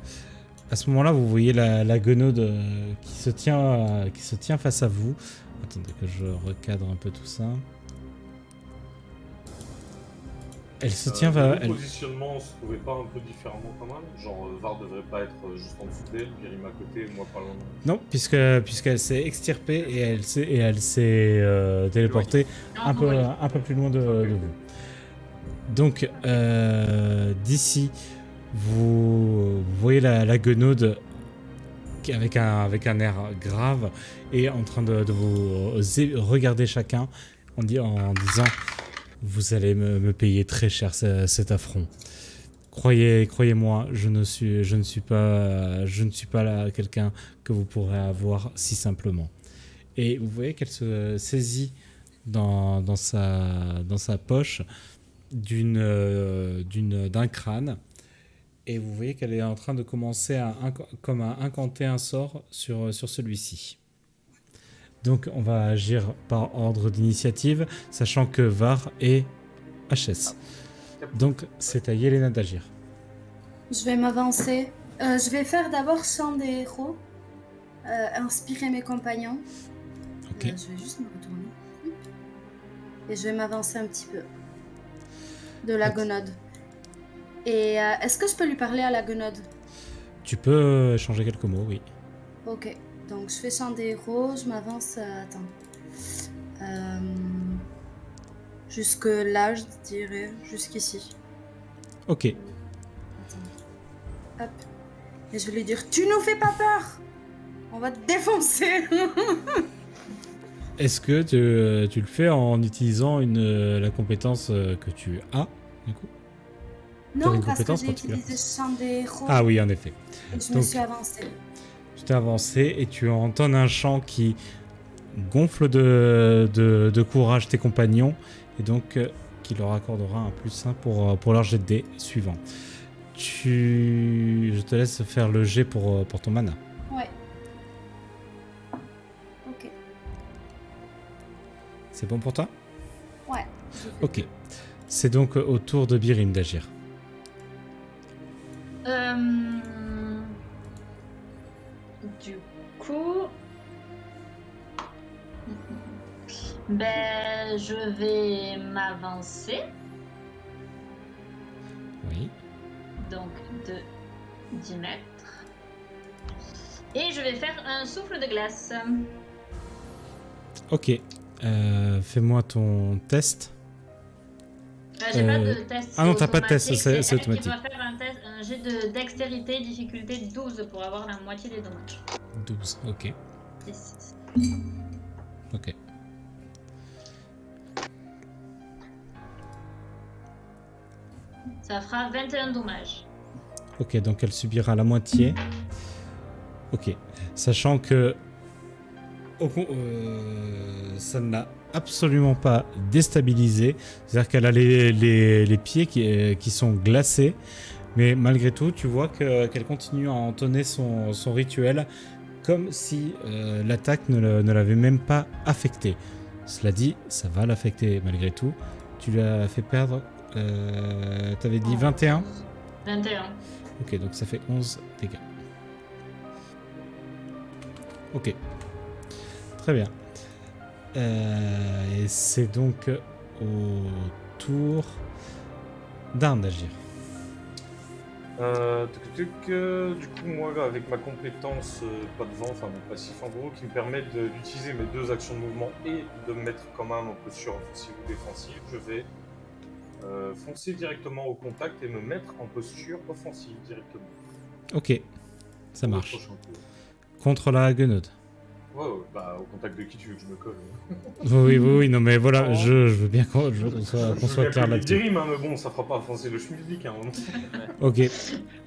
à ce moment-là, vous voyez la guenaude qui se tient face à vous. Attendez que je recadre un peu tout ça. Elle se tient Le elle... positionnement se trouvait pas un peu différemment quand même? Genre, Var devrait pas être juste en dessous d'elle, Pyrim à côté, moi pas loin. Non, puisqu'elle s'est extirpée et elle s'est téléportée un peu plus loin de vous. Donc, d'ici, vous voyez la guenaude avec un air grave et en train de vous regarder chacun en disant « Vous allez me payer très cher cet affront. Croyez-moi, je ne suis pas là quelqu'un que vous pourrez avoir si simplement. » Et vous voyez qu'elle se saisit dans sa poche d'un crâne, et vous voyez qu'elle est en train de commencer à incanter un sort sur celui-ci. Donc on va agir par ordre d'initiative, sachant que Var est HS. Donc c'est à Yelena d'agir. Je vais m'avancer Je vais faire d'abord chant des héros, inspirer mes compagnons. Ok. Je vais juste me retourner. Et je vais m'avancer un petit peu de la Ok. gonode. Et est-ce que je peux lui parler à la gonode? Tu peux changer quelques mots, oui. Ok, donc je fais chant des héros, je m'avance, attends. Jusque là, je dirais, jusqu'ici. Ok. Attends. Hop. Et je vais lui dire, tu nous fais pas peur! On va te défoncer! Est-ce que tu le fais en utilisant la compétence que tu as, du coup? T'avais Non, une parce que compétence j'ai particulière? utilisé chant des héros Ah oui, en effet. et je me donc- suis avancée. Tu t'es avancé et tu entonnes un chant qui gonfle de courage tes compagnons et donc qui leur accordera un +1 pour leur jet de dés suivant. Je te laisse faire le jet pour ton mana. Ouais. Ok. C'est bon pour toi? Ouais. je fais Ok. deux. C'est donc au tour de Birim d'agir. Du coup, ben, je vais m'avancer, Oui. donc de 10 mètres. Et je vais faire un souffle de glace. Ok. Fais-moi ton test. J'ai pas de test. Ah non, c'est t'as pas de test, automatique, c'est elle qui automatique. doit faire un jet de dextérité, difficulté 12 pour avoir la moitié des dommages. 12, ok. 10. Ok. Ça fera 21 dommages. Ok, donc elle subira la moitié. Ok. Sachant que ça ne l'a absolument pas déstabilisé. C'est-à-dire qu'elle a les pieds qui sont glacés. Mais malgré tout, tu vois qu'elle continue à entonner son rituel comme si l'attaque ne l'avait même pas affecté. Cela dit, ça va l'affecter malgré tout. Tu lui as fait perdre... T'avais dit 21 ? 21. Ok, donc ça fait 11 dégâts. Ok. Très bien. Et c'est donc au tour d'Arne d'agir. Du coup, moi, avec ma compétence pas de vent, enfin mon passif en gros, qui me permet d'utiliser mes 2 actions de mouvement et de me mettre quand même en posture offensive ou défensive, je vais foncer directement au contact et me mettre en posture offensive directement. Ok, ça Pour le marche. prochain tour. Contre la guenaude. Ouais, bah au contact de qui tu veux que je me colle? Oui, non mais voilà, Oh. je veux bien qu'on soit clair là-dessus. Hein, mais bon, ça fera pas avancer le schmilblick à un moment. Ok.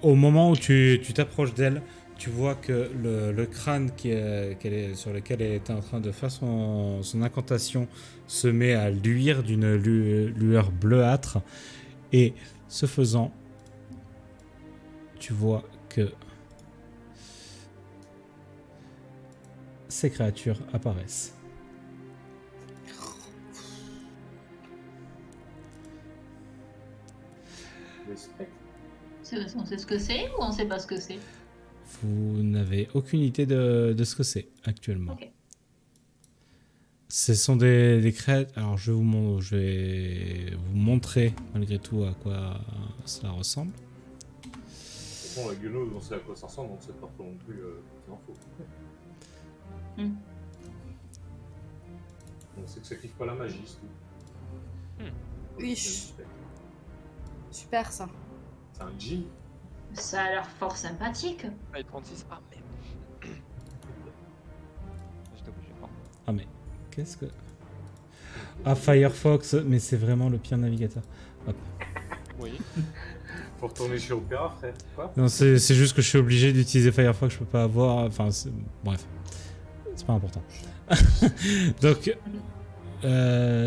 Au moment où tu t'approches d'elle, tu vois que le crâne sur lequel elle était en train de faire son incantation se met à luire d'une lueur bleuâtre. Et ce faisant, tu vois que ces créatures apparaissent. Les spectres. On sait ce que c'est ou on sait pas ce que c'est? Vous n'avez aucune idée de ce que c'est actuellement. Ok. Ce sont des créatures. Alors je vais vous montrer malgré tout à quoi cela ressemble. De toute façon, la guenaude, on sait à quoi ça ressemble, on sait pas trop non plus toutes les infos. On sait que ça kiffe pas la magie, c'est tout. Oui. Super ça. C'est un djinn. Ça a l'air fort sympathique. Allez, 36. Ah, merde. J'étais obligé. Oh. Ah mais qu'est-ce que... Ah Firefox, mais c'est vraiment le pire navigateur. Hop. Oui. Faut retourner sur Opera, frère. Quoi? Non, c'est juste que je suis obligé d'utiliser Firefox, je peux pas avoir... Enfin, bref. C'est pas important. Donc,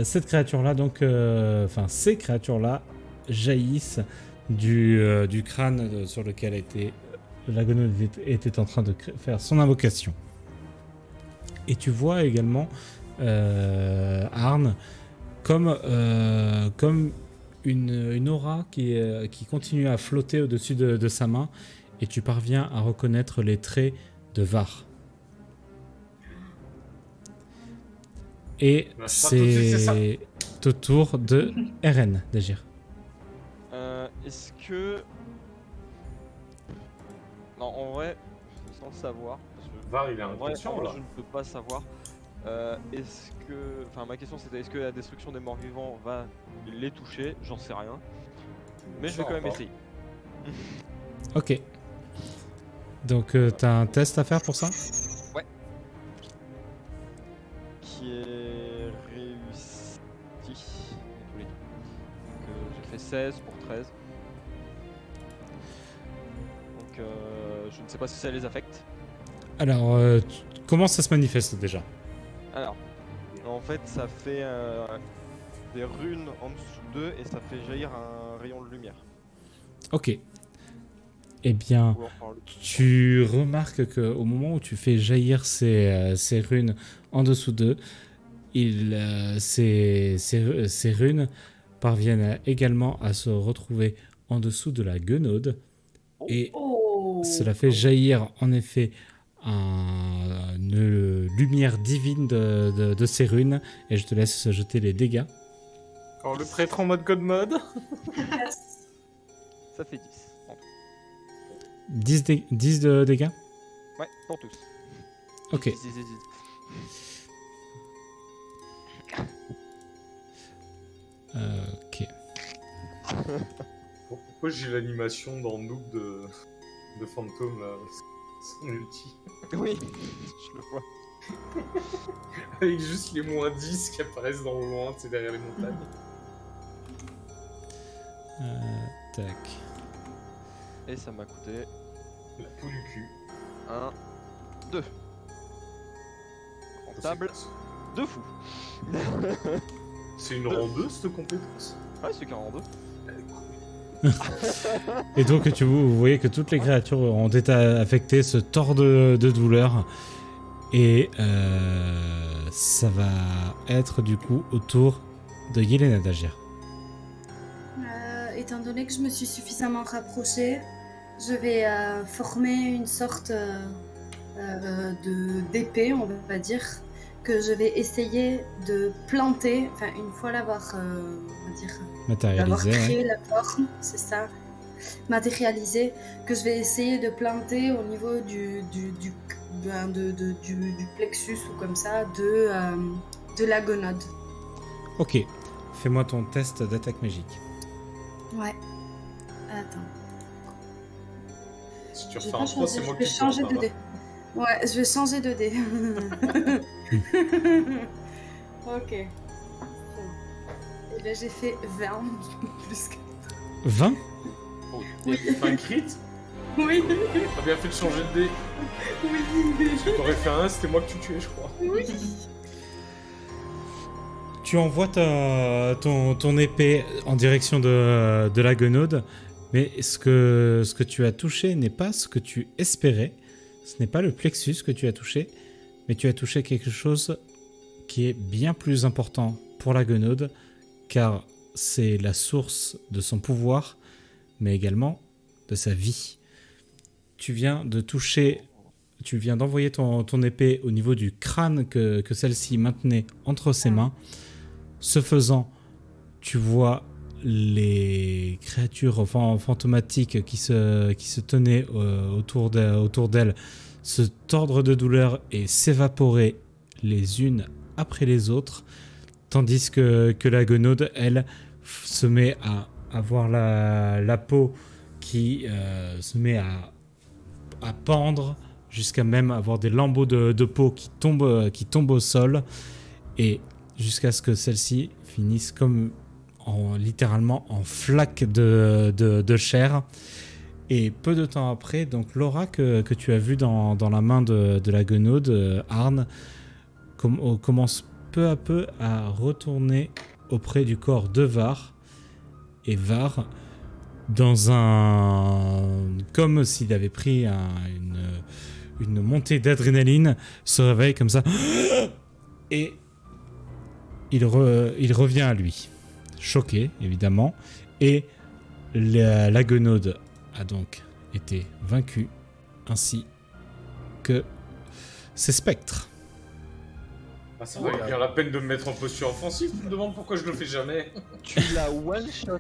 cette créature-là, donc... Enfin, ces créatures-là jaillissent du crâne sur lequel la guenaude était en train de faire son invocation. Et tu vois également Arne comme une aura qui continue à flotter au-dessus de sa main et tu parviens à reconnaître les traits de Var. Et Bah, je pars tout de suite, c'est c'est au tour de RN d'agir. Est-ce que... Non, en vrai, sans le savoir, parce que Var, il est en vrai, inconscient, là. je ne peux pas savoir. Est-ce que... Enfin, ma question c'était est-ce que la destruction des morts vivants va les toucher? J'en sais rien. Mais je vais quand même Pas. essayer. Ok. Donc t'as un test à faire pour ça? Qui est réussi. dans tous les cas. Donc j'ai fait 16 pour 13. Donc je ne sais pas si ça les affecte. Alors, comment ça se manifeste déjà? Alors, en fait, ça fait des runes en dessous d'eux et ça fait jaillir un rayon de lumière. Ok. Eh bien, Ou enfin, tu remarques qu'au moment où tu fais jaillir ces runes en dessous d'eux, ces runes parviennent également à se retrouver en dessous de la guenaude. Et Oh. cela fait jaillir en effet une lumière divine de ces runes. Et je te laisse jeter les dégâts. Alors, le prêtre en mode God mode. ça fait 10. 10 de dégâts? Ouais, pour tous. Ok. 10. Ok. Pourquoi j'ai l'animation dans Noob de fantôme, là? Son ulti. Oui, je le vois. Avec juste les moins 10 qui apparaissent dans le loin, c'est derrière les montagnes. Tac. Et ça m'a coûté La peau du cul. 1, 2. Rentable, 2 fous. C'est une rendeuse, cette compétence? Ouais, c'est 42. Et donc vous voyez que toutes les créatures ont été affectées, se tordent de douleur. Et ça va être du coup au tour de Yelena d'agir. Étant donné que je me suis suffisamment rapprochée, je vais former une sorte d'épée, on va dire, que je vais essayer de planter, enfin une fois l'avoir, on va dire, d'avoir Matérialisé. créé Ouais. la forme, c'est ça, matérialisé, que je vais essayer de planter au niveau du plexus ou comme ça, de la gonode. Ok. Fais-moi ton test d'attaque magique. Ouais. Attends. Si tu Je refais vais un pas 3, c'est changer, moi je vais qui te changer de repars, dé. Ouais, je vais changer de dé. Ok. Et là j'ai fait 20 plus que... 20? Oh, il fait un crit? Oui, T'as bien fait de changer de dé. oui. Parce que t'aurais fait un 1, c'était moi que tu tuais, je crois. Tu envoies ton épée en direction de la guenaude, mais ce que tu as touché n'est pas ce que tu espérais. Ce n'est pas le plexus que tu as touché, mais tu as touché quelque chose qui est bien plus important pour la guenaude, car c'est la source de son pouvoir, mais également de sa vie. Tu viens d'envoyer ton épée au niveau du crâne que celle-ci maintenait entre ses mains. Ce faisant, tu vois les créatures fantomatiques qui se tenaient autour d'elle se tordre de douleur et s'évaporer les unes après les autres, tandis que la guenaude, elle, se met à avoir la peau qui se met à pendre, jusqu'à même avoir des lambeaux de peau qui tombent au sol, et jusqu'à ce que celle-ci finisse comme littéralement en flaque de chair. Et peu de temps après, donc l'aura que tu as vue dans la main de la guenaude, Arne, commence peu à peu à retourner auprès du corps de Var. Et Var, comme s'il avait pris une montée d'adrénaline, se réveille comme ça. Et il revient à lui, choqué évidemment, et la guenaude a donc été vaincus, ainsi que ces spectres. Ah, ça valait bien la peine de me mettre en posture offensive. Tu me demandes pourquoi je le fais jamais. Tu l'as one-shot.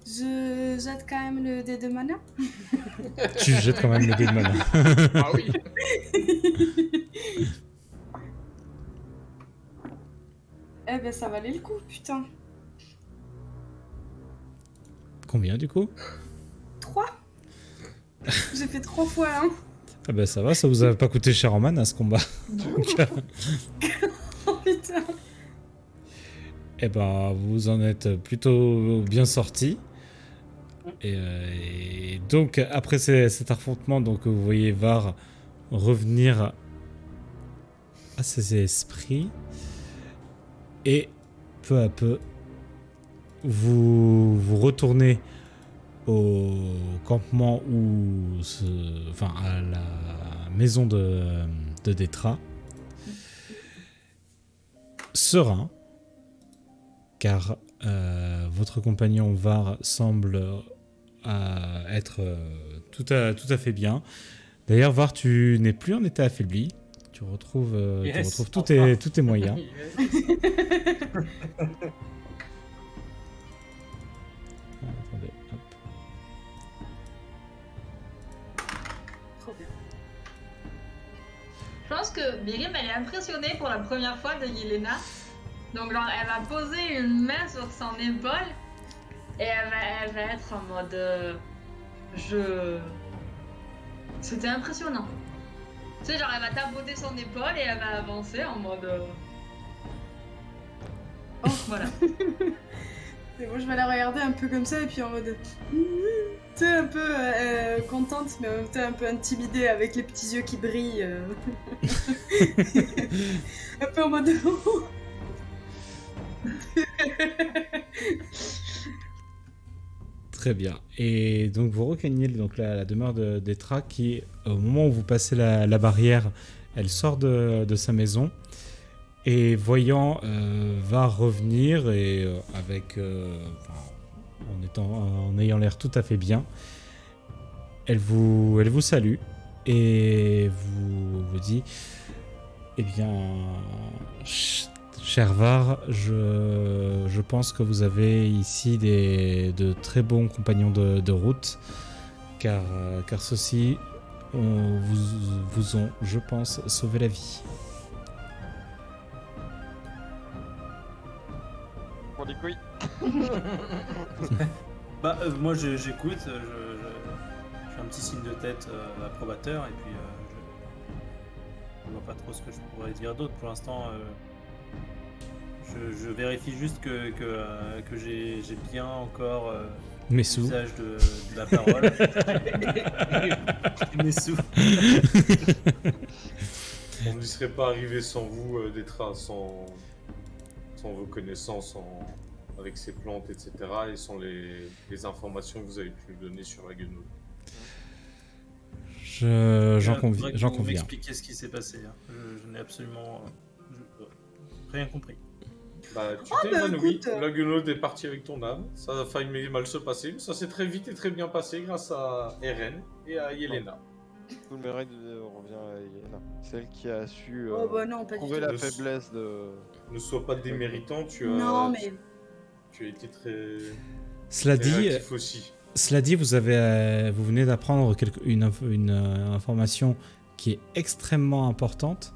Je jette quand même le dé de mana. Tu jettes quand même le dé de mana. Ah oui. Eh ben ça valait le coup, putain. Combien du coup? 3. J'ai fait 3 fois, hein. Ah bah ça va, ça vous a pas coûté cher en mana ce combat. Donc, Oh putain. eh ben vous en êtes plutôt bien sortis. Et donc après cet affrontement, donc vous voyez Var revenir à ses esprits. Et peu à peu, vous retournez au campement enfin à la maison de Détra. Serein, car votre compagnon Var semble être tout à fait bien. D'ailleurs, Var, tu n'es plus en état affaibli. Tu retrouves tous tes moyens. Attendez, hop. Trop bien. Je pense que Myriam, elle est impressionnée pour la première fois de Yelena. Donc, genre, elle va poser une main sur son épaule et elle va être en mode. C'était impressionnant. Tu sais, genre, elle va tapoter son épaule et elle va avancer en mode. Oh, voilà. Et moi je vais la regarder un peu comme ça et puis en mode. Tu sais, un peu contente, mais en même temps un peu intimidée avec les petits yeux qui brillent. Un peu en mode. Très bien. Et donc vous regagnez donc la demeure d'Etra qui, au moment où vous passez la barrière, elle sort de sa maison et voyant va revenir et en ayant l'air tout à fait bien, elle vous salue et vous dit, eh bien, cher Var, je pense que vous avez ici de très bons compagnons de route, car ceux-ci vous ont, je pense, sauvé la vie. Pour les couilles. Bah, moi j'écoute, je fais un petit signe de tête approbateur et puis je vois pas trop ce que je pourrais dire d'autre pour l'instant. Je vérifie juste que j'ai bien encore Mes sous. l'usage de la parole. Mes sous. On n'y serait pas arrivé sans vous, Détra, sans vos connaissances avec ces plantes, etc. et sans les informations que vous avez pu nous donner sur la guenouille. J'en Faudrait que conviens. vous m'expliquiez ce qui s'est passé. Hein. Je n'ai absolument rien compris. Bah, tu Oh, t'es bah, évanoui, écoute. la guenouille est partie avec ton âme, ça a failli mal se passer, mais ça s'est très vite et très bien passé grâce à Eren et à Yelena. Tout le mérite revient à Yelena. Celle qui a su Oh bah non, pas du trouver tout. la faiblesse de. Ne sois pas déméritant, tu as Non, mais. tu as été très Cela dit, réactif aussi. vous venez d'apprendre une information qui est extrêmement importante,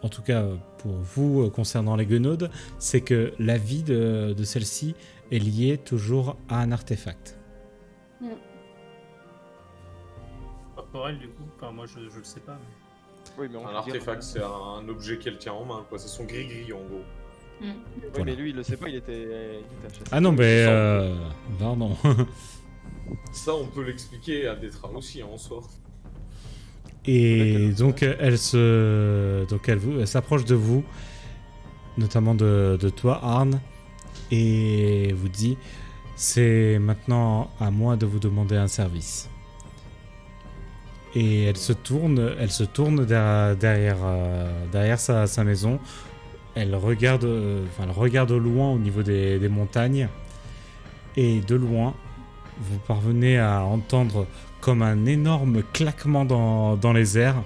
en tout cas pour vous concernant les guenaudes, c'est que la vie de celle-ci est liée toujours à un artefact. Corporel du coup, enfin moi je le sais pas. Mais... Oui, mais on Un peut dire- artefact, c'est un objet qu'elle tient en main, quoi. C'est son gris-gris en gros. Oui, Voilà. mais lui il le sait pas, il était HSP. Ah non, mais pardon. Ça, on peut l'expliquer à Détra aussi, hein, en soi. Et donc elle s'approche de vous, notamment de toi, Arn, et vous dit, c'est maintenant à moi de vous demander un service. Et elle se tourne derrière sa maison. Elle regarde au loin au niveau des montagnes. Et de loin, vous parvenez à entendre comme un énorme claquement dans les airs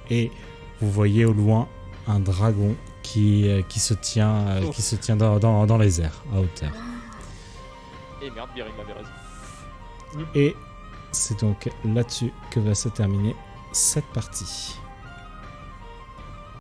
et vous voyez au loin un dragon qui se tient dans les airs à hauteur. Et merde, Biring m'avait raison. Et c'est donc là-dessus que va se terminer cette partie.